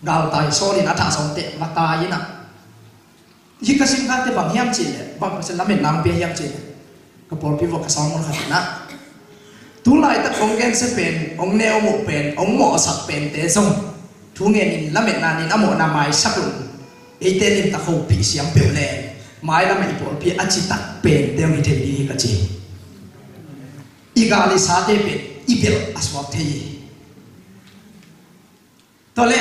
gal tai so ni na tha som te ma ta yi na hi ka sim ka te bang hiam chi le bang se lam en nang pe hiam chi ka por pi vo ka som mon kha na tu lai ta ong gen se pen ong neo mo pen ong mo sak pen te song thu nge ni lam en na ni amo na mai sak lu e te ni ta ho pi siam pe le mai la mai por pi a chi tak pen de mi te di ka chi igali sa te pe ibel aswak the to le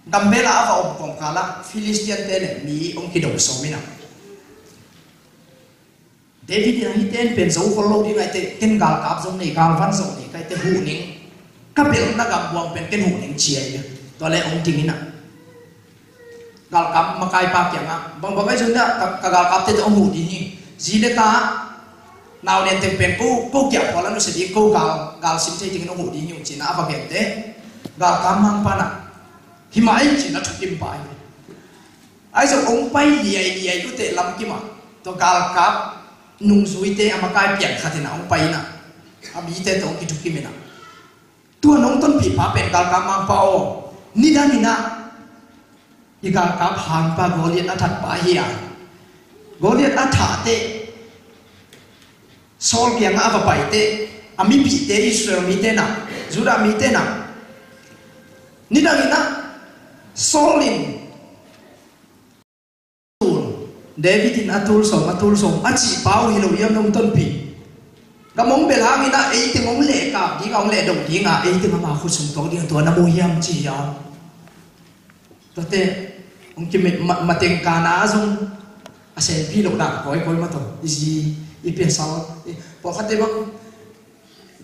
dambela ava op kom kala Philistine te le mi ong ki do so mina David ya hi ten pen zo follow di ngai te ken gal kap zong nei gal van zong nei kai te hu ning ka bel na gam buang pen ken hu ning chiai to le ong ting ina gal kap makai pa kya nga bang bang ai zong da ka gal kap te ong hu di ni ji le ta nào nên từng bên cô kiểu có lắm nó sẽ đi cô gạo xin chơi tiếng nó ngủ đi nhiều chỉ nã vào biển thế gạo cam mang pa nè thì mà anh chỉ nó chụp kim bài ai giờ ông bay liày có thể làm kim mà to gạo cam nung suy thế ama cái biển khát thì nào ông bay nè à bị thế to ông chụp kim nè tua nông tôn bị phá bên gạo cam mang pa ô ni na i gạo cam hàng pa Goliath ở thật pa hiya Goliath ở thả thế Saul kia ngã vào bảy tê, ami bị tê Israel mi tê nào, Judah mi tê nào, ni đang ina Saulin, David in atul som, aci pau hilo yam nom ton pi, kamong belang ina ấy tiếng ông lệ cả, đi ông lệ đồng tiếng à, ấy tiếng mà khu sum to đi tua namu yam chi ya, to tê ông kia mặt tiếng cana zong, asen pi lộc đạn coi mà to, gì ipian sao po khate bang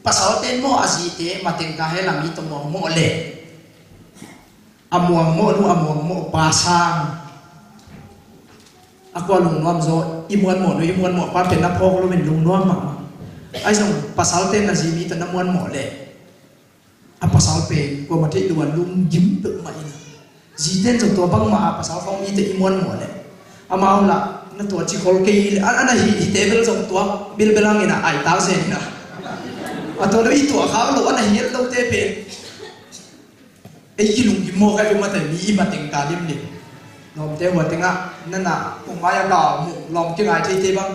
pasal ten mo azite mateng ka hela mi to mo le amuang mo pasang ako lung nuam zo imuan mo pa pen na po lo men lung nuam ma ai song pasal ten na zimi to na muan mo le a pasal pe ko mate duan lung jim to ma ina ziten zo to bang ma pasal phong mi te imuan mo le amau la na tua chi khol ke ana hi table jong tua bil belang ina ai tao se na ato do i tua kha lo ana hi lo te pe e ki lung ki mo ka ma ta mi ma teng ka lim ni lom te hua tenga nana ong maya ka mu lom ke ngai thi thi bang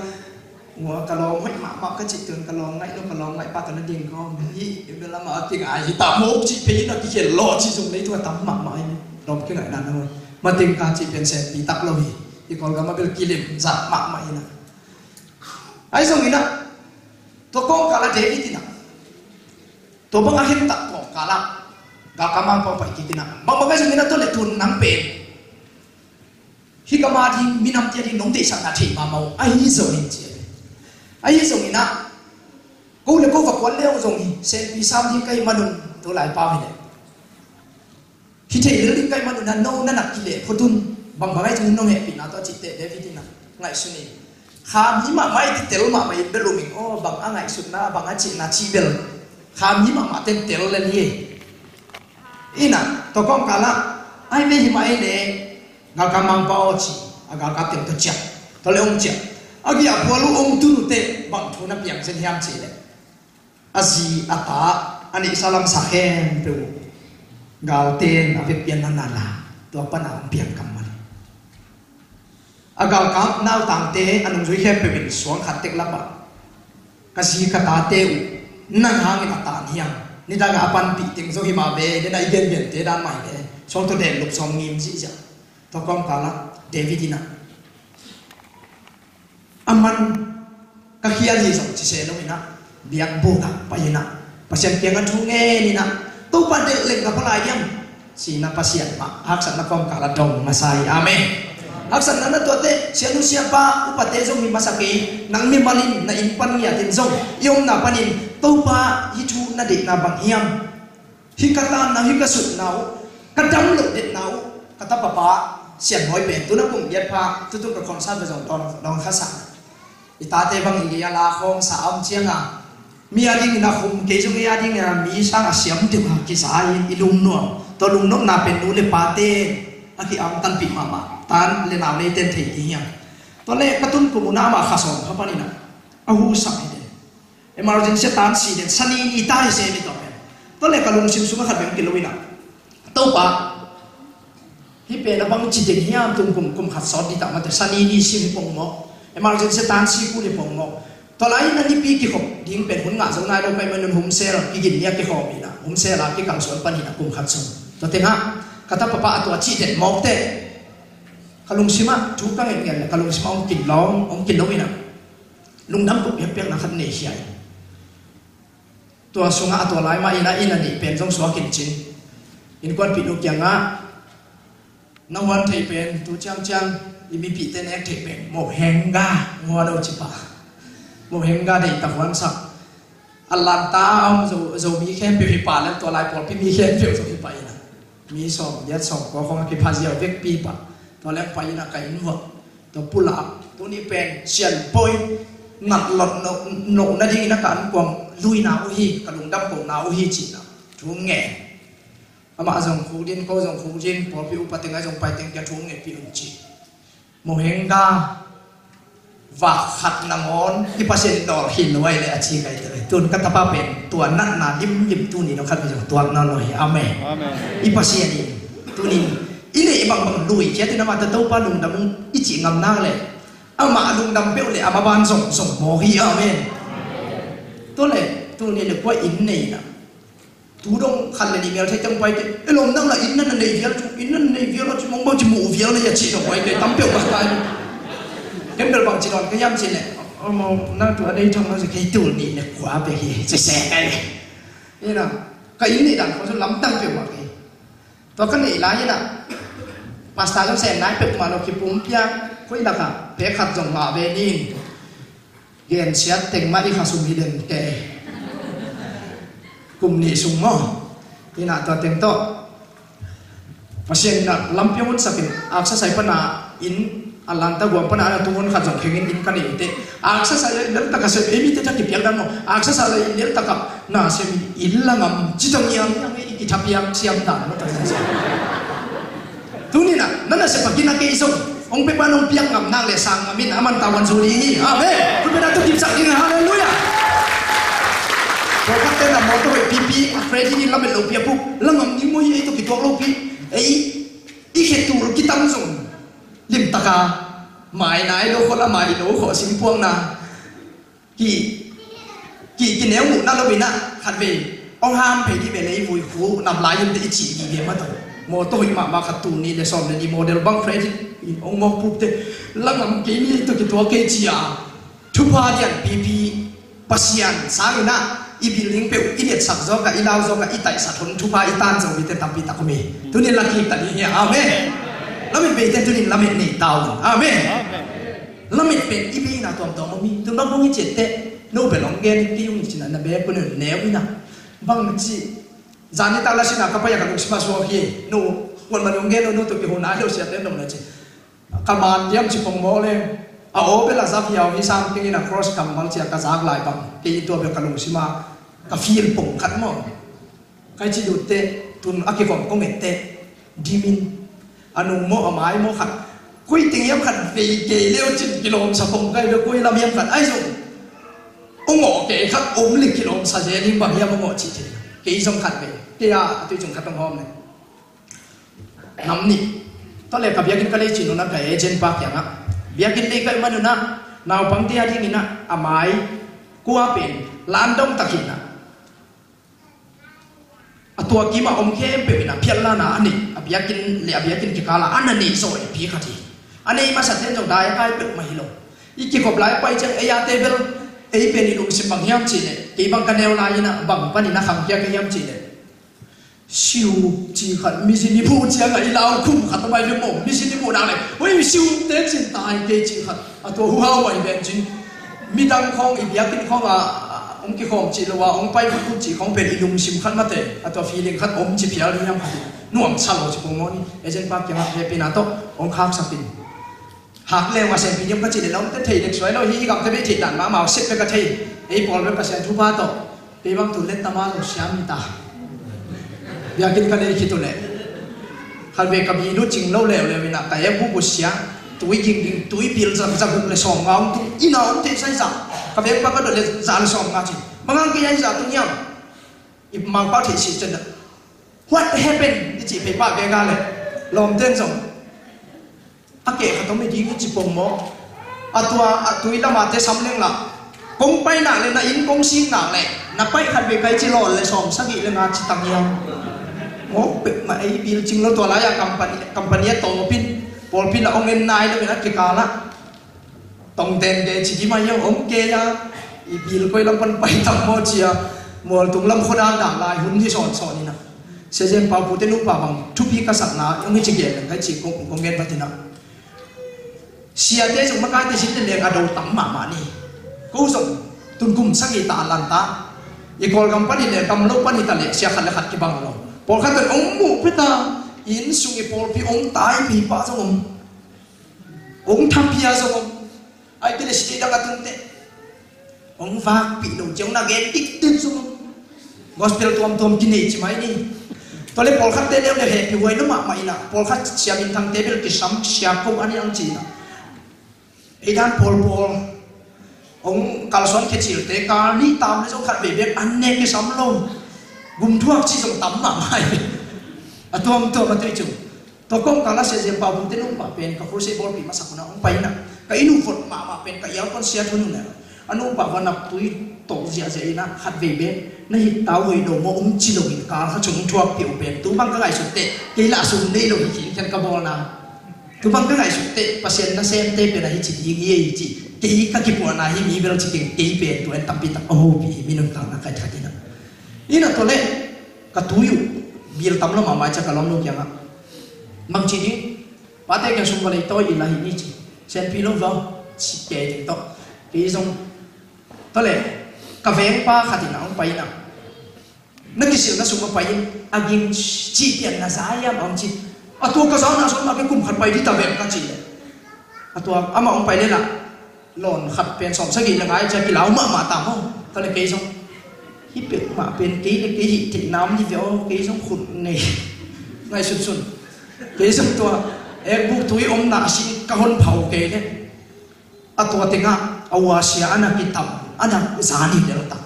ngua ka lom hoi ma ka chi tun ka lom ngai no ka lom ngai pa tan ding ko hi bela ma ti ngai hi ta mo chi pe na ki chen lo chi sung nei thua tam ma mai lom ke ngai nan no ma ting ka chi pen sen pi tak lo hi i kol ga ma bel kilim za ma mai na ai song ina to ko ka la de ki na to bang a hin tak ko ka la ga ka mang pa pa ki na bang bang song ina to le tun nang pe hi ka ma thi minam ti nong te sa na thi ma mau ai zo hin chi ai zo ina ko le ko va kwal le zo hi sen pi sam thi kai manun to lai pa hi le hi the le ling kai manun na no na nak ki le photun bang bang ai no he pi na to chi te de vi na ngai su ni kham hi ma mai ti tel ma mai be luming o bang a ngai su na bang a chi na chi bel kham hi ma ten tel le ni ina to kom kala ai be hi mai le gal ka mang pa chi agal ka tem to chia to le ong chia agi a polu ong tu te bang thuna piang sen hiam chi le azi ata ani salam sa khem pe gal ten a ve pian na la to pa na piang kam man agal ka nau tang te anung zui khem pe bin suang khat tek la ba ka si ka ta te u nang hang ina ta hiam ni da ga pan pi ting zo hi ma be de na igen ben te dan mai le song to den lup som ngim chi ja to kom kala Davidina aman ka hial hi so chi se no ina biak bu ka pa ina pasien kyang thu nge ni na to pa de leng ka pala yam si na pasien ma hak sa na kom kala dong masai amen hak sa na to te sianu siapa upate zo mi masaki nang mi malin na impan ya tin zo yom na panin to pa hi thu na de na bang hiam hi kata na hi ka sut nau ka dam lo de nau kata papa sian hoi pen tu na kum yat pha tu ka concert be jong dong kha sa ita te bang i ya la khong sa am chiang a mi ading na khum ke jong ya ding na mi sang a siam te ma ki sa i lum no to lum no na pen nu le pa te a ki am tan pi ma tan le na le ten thei hi ya to le katun ku na ma kha som kha pa ni na a hu sa ni de emergency tan si de sani i ta se ni to le kalung sim su kha beng ki lo ina to pa hi pe na bang chi de hiam tum kum khat sot di ta ma te sani ni sim pong mo emergency tan si ku ni pong mo to lai na ni pi ki khop ding pen hun nga zong nai do pai man hum se ki gin ya ki khop ina hum se la ki kang son pani na kum khat som to te nga kata papa atwa chi de mo te kalung sima chu ka ngen ngen kalung sima ong kin lo ina lung nam ko pe pe na khat ne hiai to sunga atwa lai ma ina ni pen jong so kin chin in kwan pi no kyang nga na wan thei pen tu chang imi pi ten ek thei pen mo henga ngwa do chi pa mo henga dei ta wan sak Allah ta om zo mi khem pe pa la to lai por pi mi khem pe zo pi pa ina mi so yat so ko khong ki phazia vek pi pa to le pa ina ka in wo to pula to ni pen sian poi nat lot no na ding na kan kwang lui na u hi kalung dam ko na u hi chi na chu nge ama jong khu din ko jong khu jin po pi upatenga jong pai teng ka thu nge pi un chi mo henga va khat na ngon ki pasen dor hin wai le achi kai te tun ka tapa pen tua na na lim tu ni no khat bi jong tua na no hi amen i pasen ni tu ni ile bang lui che te na ma ta to pa lung dam i chi ngam na le ama lung dam pe le ama ban song mo hi amen to le tu ni le kwa in nei na tu dong khăn là đi mèo thấy trong quay cái lồng năng là in năng là này viết nó chỉ mong bao chỉ mù viết nó chỉ trong quay cái tấm biểu bạc tay cái biểu bằng chỉ còn cái nhâm chỉ này mà năng tụi ở đây trong nó sẽ cái tụi này là quá về gì sẽ xẻ cái này như nào cái in này đằng có số lắm tăng biểu bạc cái và cái này là như nào pasta nó xẻ nái biểu mà nó kịp bún pia quay là cả bé khát dòng mà về đi gen xét tình mà đi khát sung đi đến cái kum ni sung mo ina to teng to pasien na lampion sakin aksa sai pana in alanta gwa pana na tungon kha jong khengin in kan ite aksa sai lel ta ka se emi te ta ki piak dan mo aksa sai lel ta ka na se illa ngam chitong yang ki thapiam siam ta no ta sa tunina nana se pakina ke iso ong pe panong piang ngam na le sang amin aman tawan suli amen ku pe na to kim sakin haleluya Kalau kita nak motor pipi, Freddy ni lambat lopi apa? Langam ni moi itu kita lopi, ikhtur kita langsung. taka mai nai lo khola mai lo kho sim puang na ki neu mu na lo bina khat ve ong ham phe ki be lei vui khu nam lai yum de chi gi ve ma to mo to hi ma khat tu ni le som le ni model bang fre in ong mo pup te langam ke ni to ki to ke chi a thu pa dian pp pasian sang na i building pe i net sak zo ka i lau zo ka i tai sa thon thu pa i tan zo bi te tam pi ta ko me tu ni la ki ta ni amen lamin be te tu ni lamin ni tao amen lamin pe i be na tom tom mi tu ba bong i chet te no be long gen ki yung chin na be ko ne ne wi na bang chi zani ta la sina ka pa ya ka lu sma so ki no won man yung gen no to ki ho na lo sia te no na chi ka man yam chi pong mo le a o be la sa fiao hi sam ki na cross kam mal chi ka zag lai bang ki to be ka lu sima ka feel pong khat mo kai chi du te tun a ki kom ko me te dimin anu mo amai mo khat kui ting yam khat ve ke leo chin kilom sa pong kai be kui lam yam khat ai zo ong ngo ke khat om lik kilom sa je lim ba yam ngo chi chi ke som khat be ke ya tu chung khat tong hom ne nam ni to le ka bia kin ka le chin na ka agent pa kya nga bia kin le kai manu na naw pang ti ati na amai kuwa pen landong takina atua kima om khem pe bina phialla na ani abiakin le abiakin ki kala anani so e pi khati anei ma sa ten jong dai kai pe mai lo iki ko blai pai chang aya table ei pe ni lu sim bang yam chi ne ki bang kanel la ina bang pani na kham kya ka yam chi ne siu chi khat mi sin ni pu chiang ai lao khum khat mai le mo mi sin ni pu na le oi siu te chin tai ke chi khat atua hu ha wai ben chin mi dang khong ibiakin khong a ông kia không chỉ làว่าông bay cũng chỉ không bên ilung sim khát mất thế, à tôi feeling khát ông chỉ phía đi nhắm khát, nuông sao rồi chỉ cùng moni, agent park yang ada pin atau ông khác sao pin, hak leo mà xem pin nhắm cái chỉ để ông thấy được xoay rồi hi gặp cái bên chỉ đàn má màu xếp cái thấy, ấy ball với pasien thu ba to, thì bang tu lên tam ang siam ta, yakin cái này kita le, hal về cái gì nút chỉnh lâu leo leo na, cái em bu siam, tuổi kinh tuổi bil ra ra cũng le song ngong tu, ina ông thấy sai sao? Kabeh pa ka do le zal som nga chi mangang ki yan za tu nyam I mang pa thi chi chen da what happened I chi pe pa be ga le lom ten song ake ka to me di ki chi pom mo atua atui la ma te sam leng la kong pai na le na in kong sin na le na pai khat be kai chi lon le som sa gi le nga chi tang yam mo pe ma ai bil ching lo to la ya company to pol pin la ong en nai le na ki ka la tông tên cái chỉ mà yêu ông kia ya, ibil coi lâm phân bay thằng mo chia, mua tung lâm khôn ăn đảng lại hun hi sọn sọn như nào, sẽ xem bao phụ tên lúc bảo bằng chụp hi cái sẵn na, ông ấy chỉ kể cái chỉ công nghệ phát triển nào, xia thế chúng mà cái thì chính là cái đầu tắm mà đi, cố dùng tuân cùng sắc gì ta làm ta, y còn cầm phát hiện cầm lâu phát hiện ta lệ xia khăn là khăn cái bằng rồi, bỏ khăn tên ông mù biết ta, in sung y bỏ phi ông tái phi pa xong ông tham pia xong ai cái này đang là tung tệ ông vác bị đầu chống là ghen tích tích xuống gospel tuam kinh này chỉ mấy đi tôi lấy Paul khát tên em để hệ thì quay nó mà mày nè Paul khát xem in thằng table cái sắm xem không anh ăn gì nè ấy đàn Paul ông kalau son cái chiều tế cả đi tắm lấy trong khát về biết ăn nè cái sắm luôn gum thuốc chỉ dùng tắm mà mày à tuam mà tôi chịu tôi không kalau saya jemput pun tenung pak pen ka kursi bol pi masak na ông pai na ka inu fot ma pen ka yaw kon sia thunu na anu pa wana tui to sia sia ina khat ve be na hi tau hoi do mo chi lo hin ka ha chung thuak piu pen tu bang ka gai su te ke la sum nei lo hi chen ka bol na tu bang ka gai su te pasien na sen te pe na hi chi yi ye chi ke ka ki pu na hi mi bel chi ke pe tu en tam pi ta oh pi minum ta na ka thati na ina to le ka tuyu bil tam lo ma ma cha ka lom lo kya nga mang chi ni pate ka sum balai to ilahi ni chi sen pi lo vào chi ke ting to ki song to le ka veng pa khatina ong pai na na ki sil na sum pai agin chi tian na sa ya bang chi atu ka sa na so ma ke kum khat pai di ta veng ka chi atu ama ong pai le la lon khat pen som sa gi la ngai cha ki lau ma ta mo to le ke song hi pe ma pen ki le ki hi ti nam ni veo ke song khut nei ngai sun sun cái sông tua em buộc túi ông nã xin cả hôn phao cái đấy à tua tiếng à awasia anh cái tầm anh giá đi được ta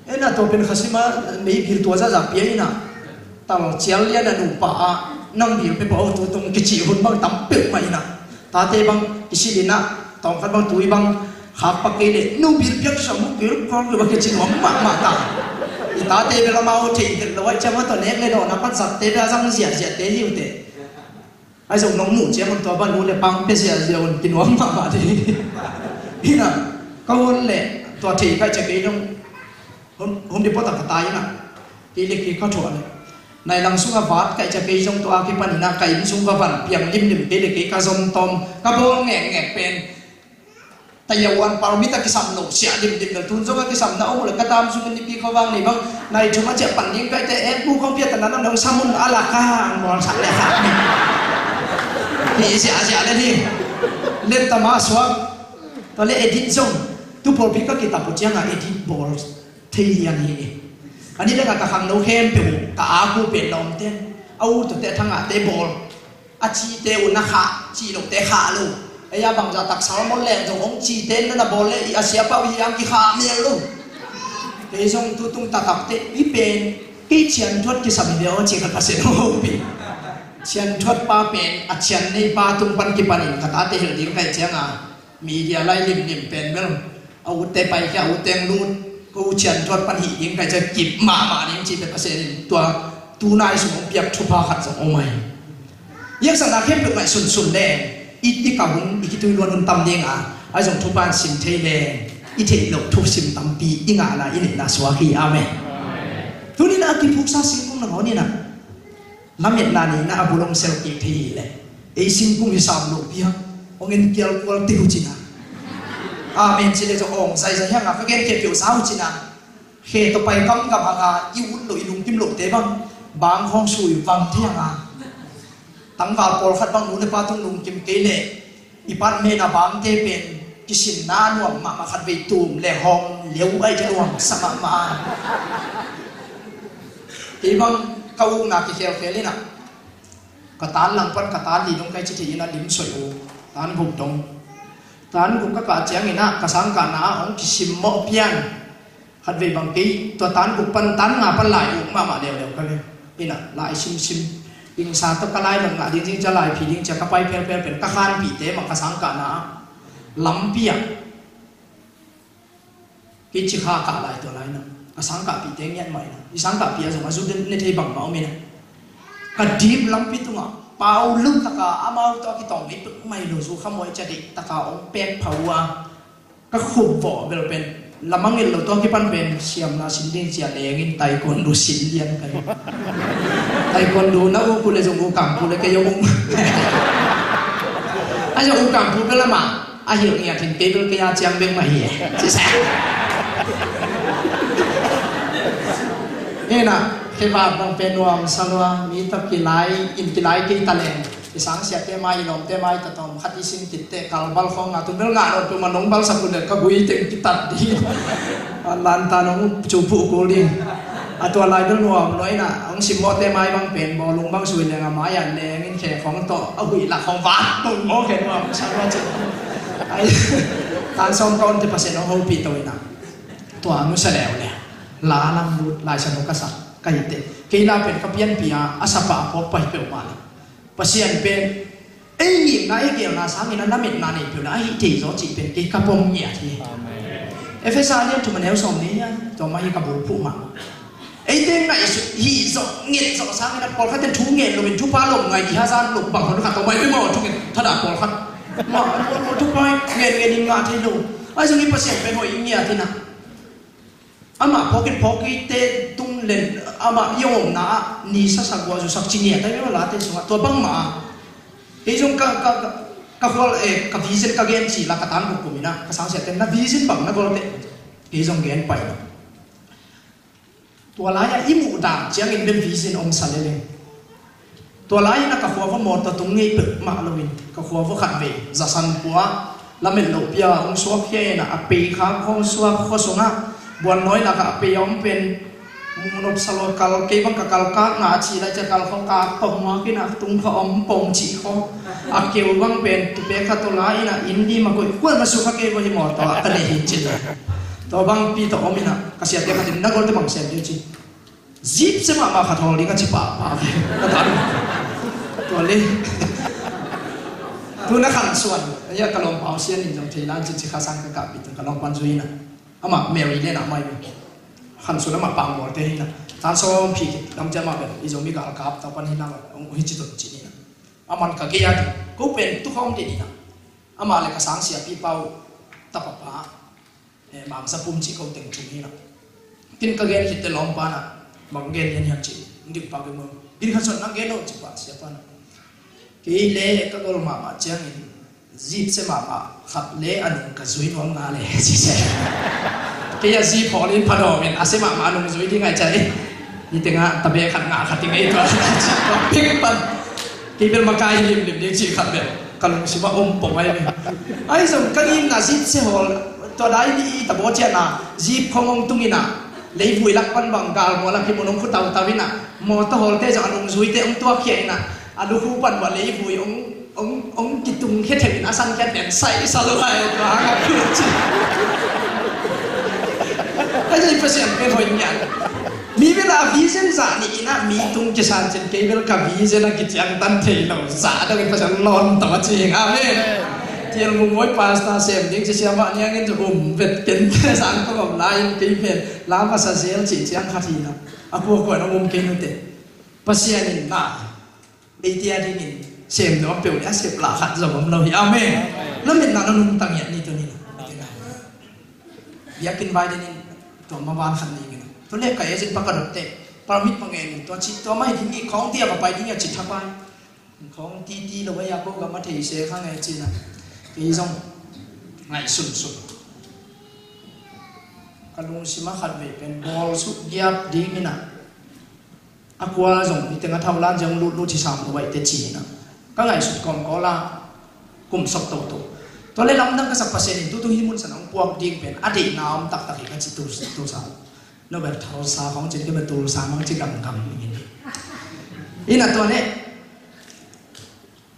em là tua bên khasi mà mấy cái tua ra giả bia na tao chéo lia là đủ pa năng biểu bên bảo tua tung cái chỉ hôn bằng tắm bự mày na tate bang isilina tong kan bang tui bang hapak ini nu bil piak samu bil kau lu pakai cingom mak ta tate bela mau cing lawai cama to nek le do napat sat te da sang sia te hiu te ai dùng nong mu che mon to ban lu le pang pe sia on kinom mak ti ina kau le to thi kai che ke dong hôm đi bắt tập tay na đi lịch kỳ có chuẩn này lăng xuống vát cái chả cây trong toa cái phần na cây xuống vào phần piang lim lim cái lịch kỳ cá rong tom cá bô nghẹt nghẹt pen tay yawan paromita cái sầm nổ xẻ lim lim là tuôn xuống cái sầm nấu là cái tam xuống cái pi khâu vang này bang này chúng nó chạy phần những cái tay em bu không biết là nó đang samun ala kang mòn sạch lẹ sạch thì xẻ lên đi lên tama xuống tôi lấy edit xong tu phổ biến các cái tập chiang à edit ball thì anh đi là cả hàng nấu khem biểu cả aku biển lòng tên âu tụi tệ thằng à tê bol chi tê u na khá chi lục tê khá luôn ấy à bằng giờ tắc sáu món lẹn rồi ông chi tên nó là bol lấy à xia bao nhiêu cái khá miệng luôn thế xong tu tung tắc tê ít bên cái chuyện thuật cái sầm điều chỉ cần phải xem hộp bị chuyện thuật ba bên à chuyện này ba tung pan cái pan cả ta tê hiểu tiếng cái chuyện à media lại lim lim bên bên âu tê bay cái âu tê luônกูเชียนทอดปัญหายังไงจะกิบมาเนี่ยจีเป็นเปอร์เซ็นต์ตัวตูนายสมองเปียกชุบาขัดสมองใหม่ยังสนาเข้มเป็นใหม่สุนแดงอีที่กับหุ่นอีที่ตัวล้วนตำเนียงอ่ะไอ้สมทุบานสิมเทแดงอีเทหลบทุบสิมตำปีอีงาละอีนี่นาสวาคีอาเมนทุนี้นะกิพุกซาสิงกุ้งหนังนี่นะลำเม็ดนานี่นะอบุลงเซลกีทีเลยไอ้สิงกุ้งที่สามหลบเพียงองเงินเกี่ยวกับติวจินะอาเมนสิเลจงใส่ใส่แห้งอ่ะก็เกณฑ์เก็บอยู่สาวจินะเหตุต่อไปกำกับหางอิ่วหลุยลุงกิมหลุดเตบังบางห้องสุยฟังเที่ยงอ่ะตั้งว่าปอลขัดบางนู้นในป่าทุ่งลุงกิมเกเล่อีปันเมนาบางเทเป็นกิสินน้าหน่วงมาขัดไปตูมแหล่ห้องเลี้ยวไอ้จะหน่วงสมัครมาทีบังเขาหนักที่เขียวเฟลินะกระตานหลังปันกระตานดีตรงใกล้จิตยินะลิ้มสวยโอตานบุกตรงตอนกูก็กะเจียงนี่นะกระสังกันนะของกิสิมโมเปียนขัดเวบางทีตัวตอนกูปันตันงาปันไหลออกมาเดียวกันเลยนี่นะไหลชิมยิงสาตกะไหลหลังจริงจะไหลผียิงจะกระไปเพลเป็นกระคานผีเตะมันกระสังกันนะลำเปียกกิจข้ากะไหลตัวไหลนะกระสังกะผีเตะเงี้ยใหม่นะกระสังกะผีสมัยสุดในที่บังเบาไม่นะกระดิบลำปีตัว pau lưng taka amau to ki tong itu mai lo su khamoi jadi taka ong pek phawa ka khub vo bel pen lamangil lo to ki pan pen siam na sinding sia lengin taekwondo sindian kai taekwondo na u kule jong u kam kule ke yong a jong u kam pu bel ma a hiểu nghe thìn pe bel ke ya chiang beng ma hi si sa ena cái vạt bằng pen nuam salwa mi tập kỳ lái in kỳ lái cái talent cái sáng sét cái mai lòng cái mai tập tông khát đi xin tít tệ kalbal không ngã tụi nó ngã rồi tụi mình nông bal sapun cái bui tên cái tạt đi lan ta nông chụp phụ cô đi tụi lại bên nuam nói nè ông sim mót cái mai bằng pen bò lùng bằng suy lên mai anh lên cái khe không to bui là không vát tụi mót cái nuam salwa chứ ai tan xong con thì phải nó hậu bị tôi nè tụi nó sẽ đèo nè lá lăng lút lại sẽ nó cắt sạch cái gì cái nào bên các biên bia asapa có phải biểu mà pasien bên ấy nhìn lại kiểu là sáng ngày nó mình là này biểu là chỉ rõ chỉ bên cái cặp bông nhẹ thì Ephesos liên tụi mình hiểu xong đấy nhá cho mấy cặp bông phụ mà ấy tên này hi rõ nghiệt rõ sáng ngày nó còn cái tên chú nghiệt rồi mình chú ba lồng ngày thì ha gian lục bằng nó cả tao mấy cái mỏ chú nghiệt thật đã còn khăn mà nó chú coi nghiệt nghiệt đi ngã thì đủ ai dùng cái pasien bên hội nhẹ thì nào ama pocket te tung len ama yom na ni sa sagwa ju sak chinia ta yo la te so to bang ma e jong ka hol e ka vision ka gen chi la ka tan bu kumina ka sang se ten na vision bang na gol te e jong gen pai to la ya imu da chiang in ben vision om salele to la ya ka khwa mo ta tung ngai pe ma lovin ka khwa vo khat ve za san puwa la men lo pia om so phe na ape kha khong suwa kho songa buat noi nak apa yang pen munop salor kal ke bang kakal ka na chi la cha kal khong ka pom ma ki na tung kho om pom chi kho akeu bang pen tu pe kha to la ina indi ma ko kuan ma su kha ke bo hi mo to ta ne hin chi to bang pi to omina ka sia te kha tin na gol te bang sen ju chi zip se ma ma kha thol li ka chi pa pa ta to le tu nak kan suan ya kalau mau sian ni jom thailand jadi khasang ke kap itu kalau panjui na ama Mary le na mai kan suan ama pang mor te na tan som phi nam jama be izo mi gal kap ta pan hina ong hi chi to chi ni na aman ka ke ya ko pen tu khom de ni na ama le ka sang sia pi pau ta pa pa mam sa pum chi ko teng chu ni na tin ka gen hit te lom pa na mang gen yan chi ndik pa ge mo din khason na gen no chi pa sia pa na ki le ka gol mama chang in zip se mama khat le an ka zui nom na le chi se ki ya zip ho lin phado men ase mama nong zui di ngai chai ni tenga tabe khat nga khat ngai to pik pan ki bel makai lim lim de chi khat be kalong si ma om po mai me ai som ka nim na zip se ho to dai ni ta bo che na zip khong tungina lấy vui lắc pan bằng gal mo la ki mo nong khu tau tawina mo to hol te ja nong zui te ong tua khia ina adu khu pan wa lấy vui ông kitung khe thei na san khe den sai sa lo hai ka ga khu chi ai dai pasien pe hoi nyan mi vela vision za ni na mi tung ke san chen ke vel ka vision na ki chang tan thei lo za da ke pasien lon ta chi amen tiel mu moi pasta sem ding se siama nya ngin ju vet ken sang ko ngom lai ke pen la ma sa zel chi chang kha thi na aku ko no mum ke no te pasien ni na ei tia ding ni xem nó biểu đã xếp lạ hạt dầu ấm lâu amen nó mình là nó nung tăng nhận đi tôi đi yakin bay đi tôi mà van khăn đi cái tôi lấy cái gì bắt đầu tệ paramit pangen tôi chỉ tôi mai đi khóng tia mà bay đi nhà chỉ tháp bay khóng ti ti đâu bây giờ cô gặp mà thì sẽ khang ngày chỉ là cái giống ngày sụn sụn cái lúc xí mà khát về bên ball sút giáp đi cái nào aku giống đi tengah thao lan giống lút lút chỉ sắm của vậy để chỉ nào các ngày sụt còn có là cùng sọc tổ tổ tôi lấy lắm đăng cái sắp pasien tu himun sản ông buông điên bên adi nào ông tắc cái chỉ tu sao nó bị thao sa không chỉ cái bị tu sa mang chỉ cầm cầm như thế ini là tôi này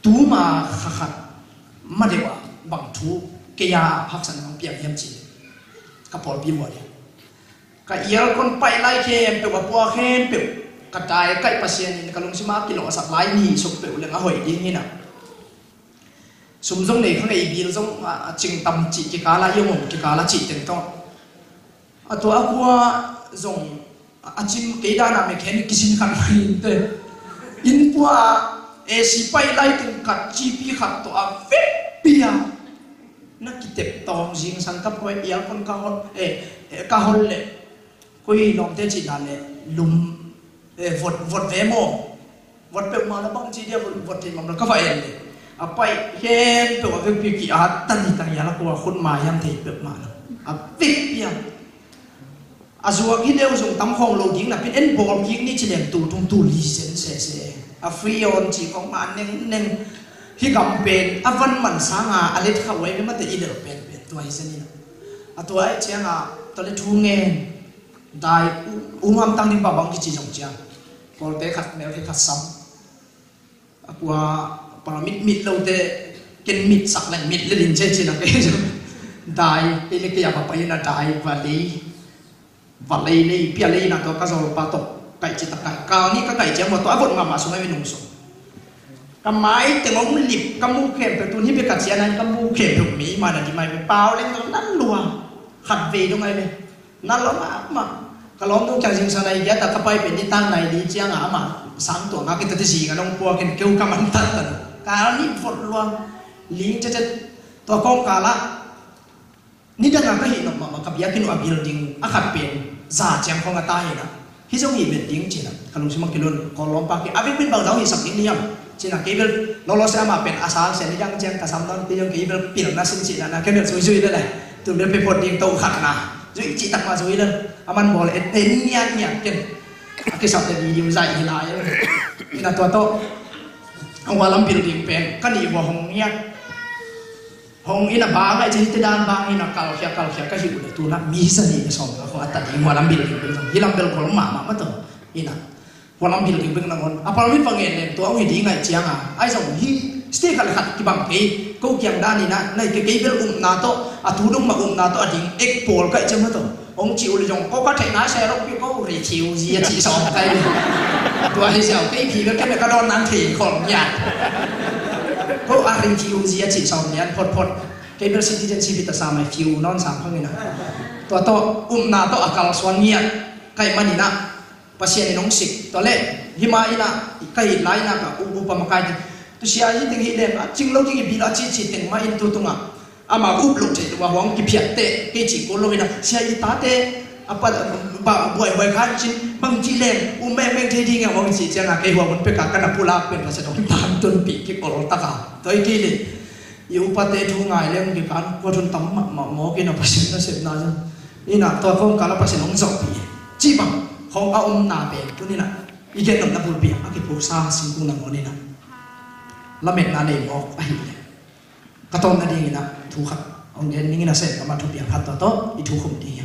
tu mà khát mà để vào bằng tu cái ya hấp sản ông biếng hiếm chỉ cái bol biếng vậy cái yêu con bay lại khem từ bua khem từ cái đại cái pasien ini kalau si mak kilo sak lai ni sok pe ulang ahoi ding ina sum jong nei khang ei bil jong ching tam chi ki kala yom ki kala chi ten to ato akwa jong achim ke da na me khen kisin khan mai te in pua e si pai lai ten kat chi pi khat to a ve pia na ki tep tong jing san kap koi ial kon ka hol le koi lom te chi na le lum vot về mồm vot bẹo mà nó băng chi dia vot thì mà nó có phải này à bay hen bẹo về việc gì à tan thì là của khuôn mà em thấy bẹo mà à việc gì à dù cái điều dùng tấm khong lô dính là biết en ball dính ní chỉ làm tu lý sẽ à free on chỉ có mà nên khi cầm pen à văn mình sáng à lấy khẩu ấy mới mất ý được pen tuổi gì nè à tuổi chẳng à tôi lấy thu nghe đại umam tăng đi vào băng cái chỉ giống chăng còn té khát mèo thì khát sống aqua paramit lâu té ken mit sắc lại mit lên trên chỉ là cái đại cái cái apa apa na đại và lấy pia lấy na to cái rồi pa to cái chỉ tất cả cao ní cái cái chỉ mà to vội mà xuống ngay nung xuống cái máy tiếng ông lip cái mu kẹp cái tuần hi bị cắt chỉ anh cái mu kẹp được mỹ mà là chỉ mày bị bao lên nó nắn lùa khát về đâu ngay đây nắn lắm mà kalau tu kang sing sana dia tak kapai penditan nai di chiang ama sang tu ngak kita tisi ngalong puak ken keu kamantan tan kalau ni fort luang ling cecet to kong kala ni dah ngak hi no ma ka biakin wa building akhat pen za chiang kong ata hi na hi jong hi building china kalau sima kilon kolom pa ki avin bin bang dau hi sak ni yam china kebel lolo sa ma pen asal sen yang chiang ka sam don ti jong kebel pil na sin china na kebel sui sui đây tu be pe pot ding to khat na rồi chỉ tặng mà rồi lên, anh bảo là đến nhang nhang cái sau này video dài thì lại, cái là to, ông vào làm building pen, cái này vào hong ina ba cái chỉ đàn ba ina kalau cái gì cũng tu nak misa ni xong, aku atas ini vào làm building pen, hilang bel kolom mama betul, ina, vào làm building pen nangon, apalagi pengen tu orang ini ngai ciang ai xong hi stay kalau kat kibang ke, kau kiam dani na, nai ke bel nato, atudung ma nato ading ek pol kai cem betul. Ông chịu là dòng có thể nói xe lúc có rỉ chịu gì chỉ xong tay tôi hay sao cái gì cái đòn ăn thì còn nhạt ko aring fiu zia chi som lian phot cable citizenship ta sa mai fiu non sam phangina to na to akal swangia kai manina pasien nong sik to le hima ina kai laina ka upa makai tu sia yi ting hi le chinglo ki bila chi ting ma in tu tunga ama up lu che wa hong ki phiat te ke chi ko lo ina sia yi ta te apa ba boy khan chin bang chi le me the ding nga wong chi changa ke ho mon pe ka kana pula pen pa se dong tam ton pi ki ko ta ka to i ki le yu pa te thu ngai lem ki kan ko thun tam ma mo ki na pasin na se na ina to ko ka la pasin ong zok pi chi bang hong a na pe tu ni na i gen na bul pi a ki pu sa sin ku na mo ni na la met na ne mo a hi le ka ton na ding ina thu khat ong gen ning na se ka ma thu pi khat to i thu khum di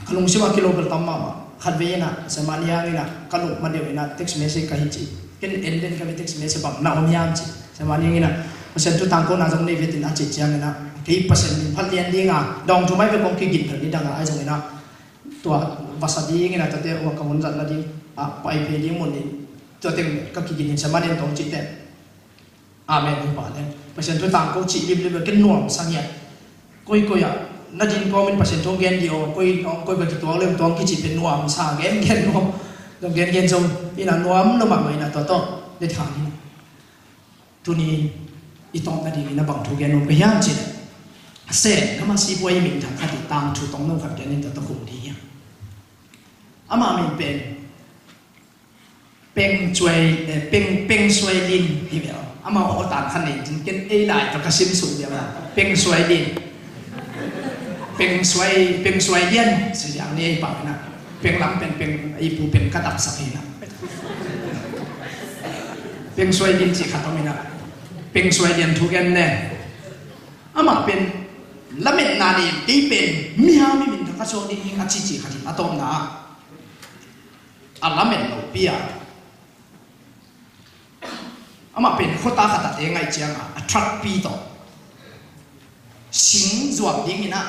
kalung siwa kilogram tamma khat ve na samania ina kalung ma deu ina text message ka hi chi ken enden ka text message bang na om yam chi samania ina pasen tu tang ko na jong nei vetin a chi chiang ina ke pasen min phal lian dinga dong tu mai ve kong ki gin thani danga ai jong ina to vasadi ina ta te wa ka mon jat na di a pai pe di mon ni to teng ka ki gin samania tong chi te amen pa le pasen tu tang ko chi lim le ken nuam sang ya koi ya na din ko min pasen thong gen dio koi ba ki to lem tong ki chi pen nuam sa gen nuam dong gen jong ina nuam no ma mai na to de thang ni tu ni i tong na di na bang thu gen no pe yang chi se na ma si boi min thang kha ti tang thu tong no khat gen ni to khum di ya ama min peng suai lin hi be ama o tan khan nei jin ken ei lai to ka sim su dia ba peng suai lin peng suai lian si yang ni pa na peng lam peng ipu peng kadap sakina peng suai lin chi khatomina peng suai lian thu gen ne ama pen lamet na ni ti pen mi ha mi min ka so ni ka chi khati atom na alamet no pia ama pen khota khata te ngai chiang a truck pi to sing zuam ding ina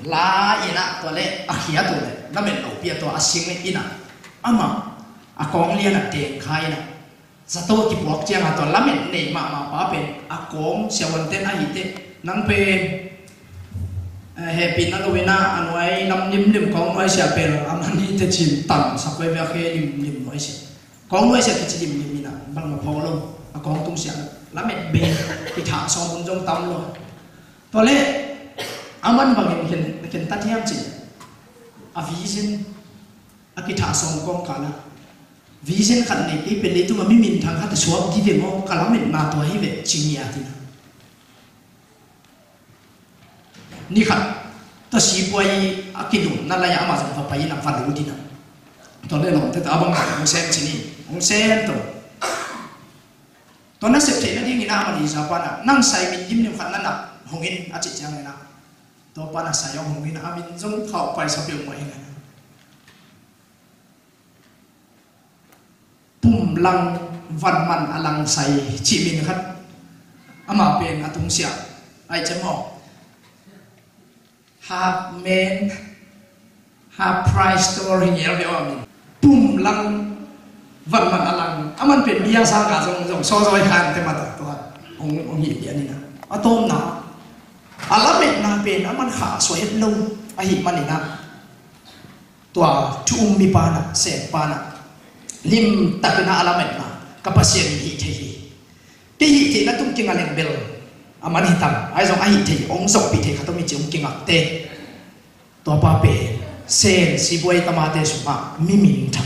la ina to le akhia to le na men lo pia to asing ina ama akong lian a te khai na zato ki buak chiang to la men nei ma pa pen akong siawan ten a hi te nang pen happy na lo wina anwai nam lim kong noi sia pen amani te chin tam sakwe ba khe lim noi sia kong noi sia ki chi lim ina bang ma pholo akong tung sia la men be ki tha so mun jong tam lo to le aman bangin ken tatiam chi a vision a ki tha som kong kana vision khan nei ki pe le tu ma mi min thang kha ta suap di ve mo kala men na to hi ve chinia ti na ni kha ta si poi a ki dum na la ya ma sa fa pai na fa lu ti na to le lo te ta bang ong sem chi ni ong sem to na sep te na ding ina ma ni sa pa na nang sai min dim ni khan na na hongin a chi chang na to pa na sa yo hongin a min jong khau pai sa pe mo ina pum lang van man alang sai chi min khat ama pen atung sia ai chamo half man half price story yel de amin pum lang van man alang aman pen biang sa ka jong so khan te ma ta to ong hi dia ni na atom na alamet na pen aman kha so het lo a hi mani na tua tu mi pa na se pa na lim takina alamet na kapasien hi te hi na tum kinga leng bel aman hitam ai jong a hi the ong sok pi the khatomi chung kinga te to pa pe sen si boy tamate suma mi min tham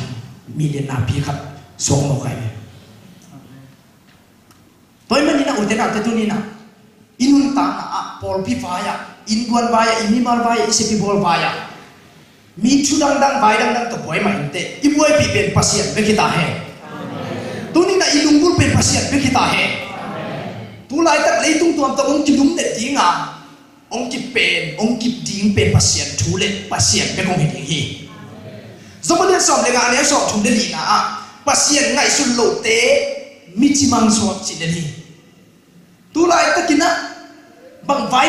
million na pi khat so mo kai toy mani na uten ate tu ni na inun ta na a pol pi vaya in guan vaya inimal vaya ise pi bol vaya mi chu dang vai dang to boy ma inte I boy pi pen pasien be kita he tu ni na ilung bul pen pasien be kita he tu lai tak leitung tuam to ong kidum ne tinga ong ki pen ong ki ding pen pasien thu le pasien be kong hi hi zomalia som le ga ne so thum de li na a pasien ngai sul lo te mi chi mang so chi de li tu lai takina bang vai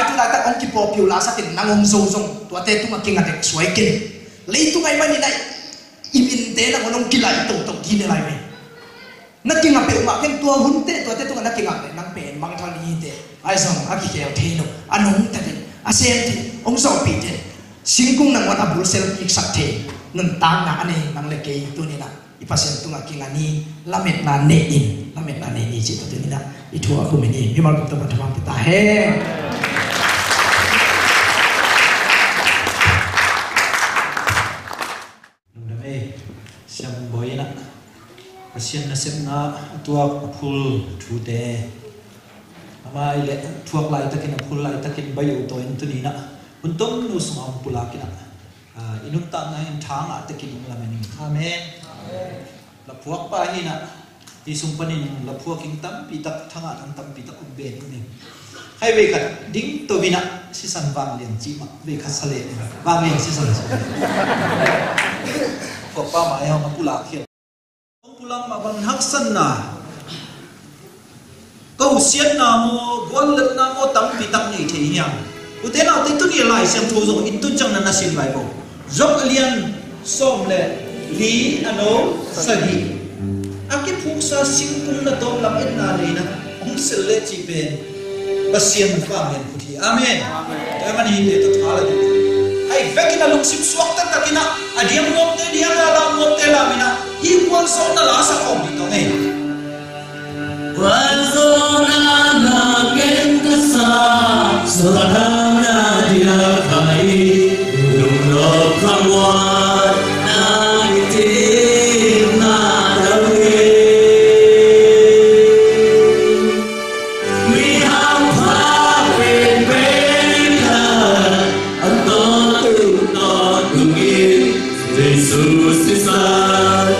tu lai tak ong ki po piu la sa tin nangom zo zong tu ate tu ma kinga tek suai kin leitung ai mani nai imin te na ong ki lai to ki ne lai me nakingape umakin tua hunte tua te tu nakingape nang pen mang thang ni te ai song aki ke theno anong ta te asem te ong so pi te singkung nang wan abul sel ik sak te nun tang na ane nang le ke tu ni na ipasem tu ngakingani lamet na ne in lamet na ne ni chi tu ni na itu aku meni himal tu teman-teman kita he nundame siam boy na asian na sem na tua phul thu te ama ile thuak lai takin phul lai takin bayu to in tu ni na untung nu sum am pula kina inun ta na in thang a takin la meni amen la phuak pa hi na ti sum panin la phuak king tam pi tak thanga an tam pi tak ben ni hai ve khat ding to bina si san wang lian chi ma ve khat sale wang lian si san phuak pa ma ya ma pula khian pulang maban haksan na kau sian na mo golet na mo tam pitak ni the hiam uten au te tu ni lai sem tho zo in tu chang na sin bai bo jok alian som le li ano sagi aki phuk sa singkung na dom lam et na le na ong sel le chi ben pasien fa men puthi amen ta man hi te to thala du ai vekina luk sim suak ta takina adiam ngom te dia la ngom te la mina Iwan so na la sa kom dito ngayon. Wazo na nagen kasa Salam na dilakay Lumlok kamwan na itim na dawin Mihang pagpipika Ang totoo-totungin Jesus is love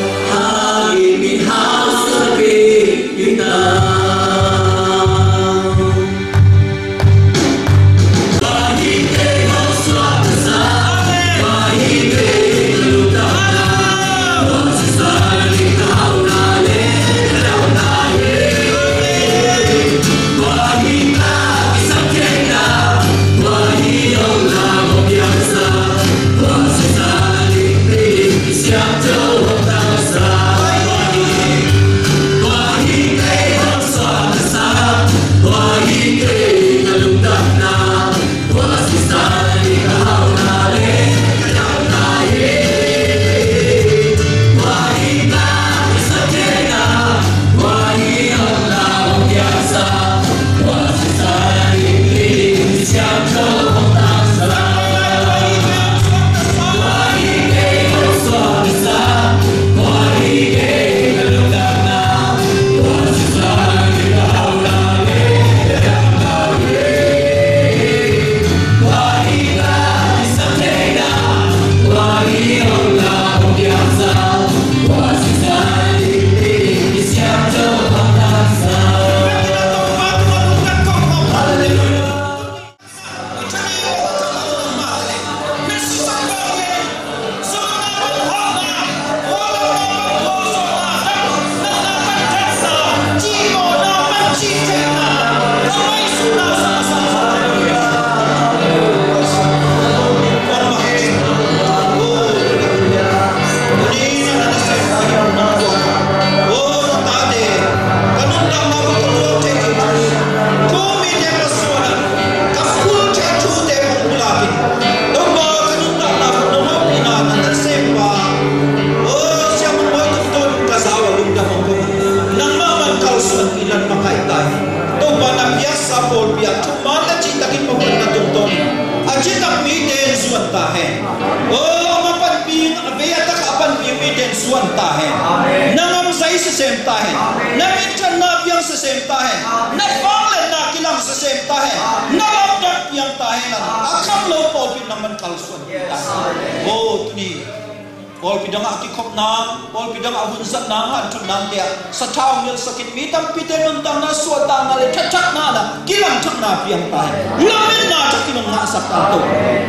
Pol pidang aki kop nang, pol pidang abun zat nang han tun nang dia. Satau ngel sakit mitam pite nuntang na suatang na le cacak na na kilang cak na piang tai. Lamin na cak kinong na sak tato.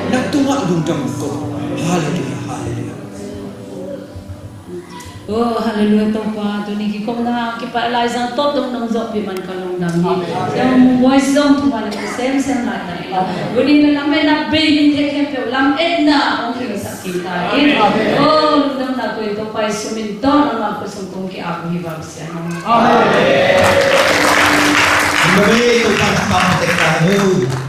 Nagtunga lundang ko. Haleluya, haleluya. Oh, haleluya topa tu ni ki kom na ki pa lai sang top dong nang zop pi man kalong dang ni. Yang voice zong tu man ki sem la na ila. Wini na lam na be ni te ke pe lam et na ong ki sakita. Oh, dong na ko ito pai sumin don ang ako sungkong ki ako hibab siya. Amen. Kembali itu pada kamu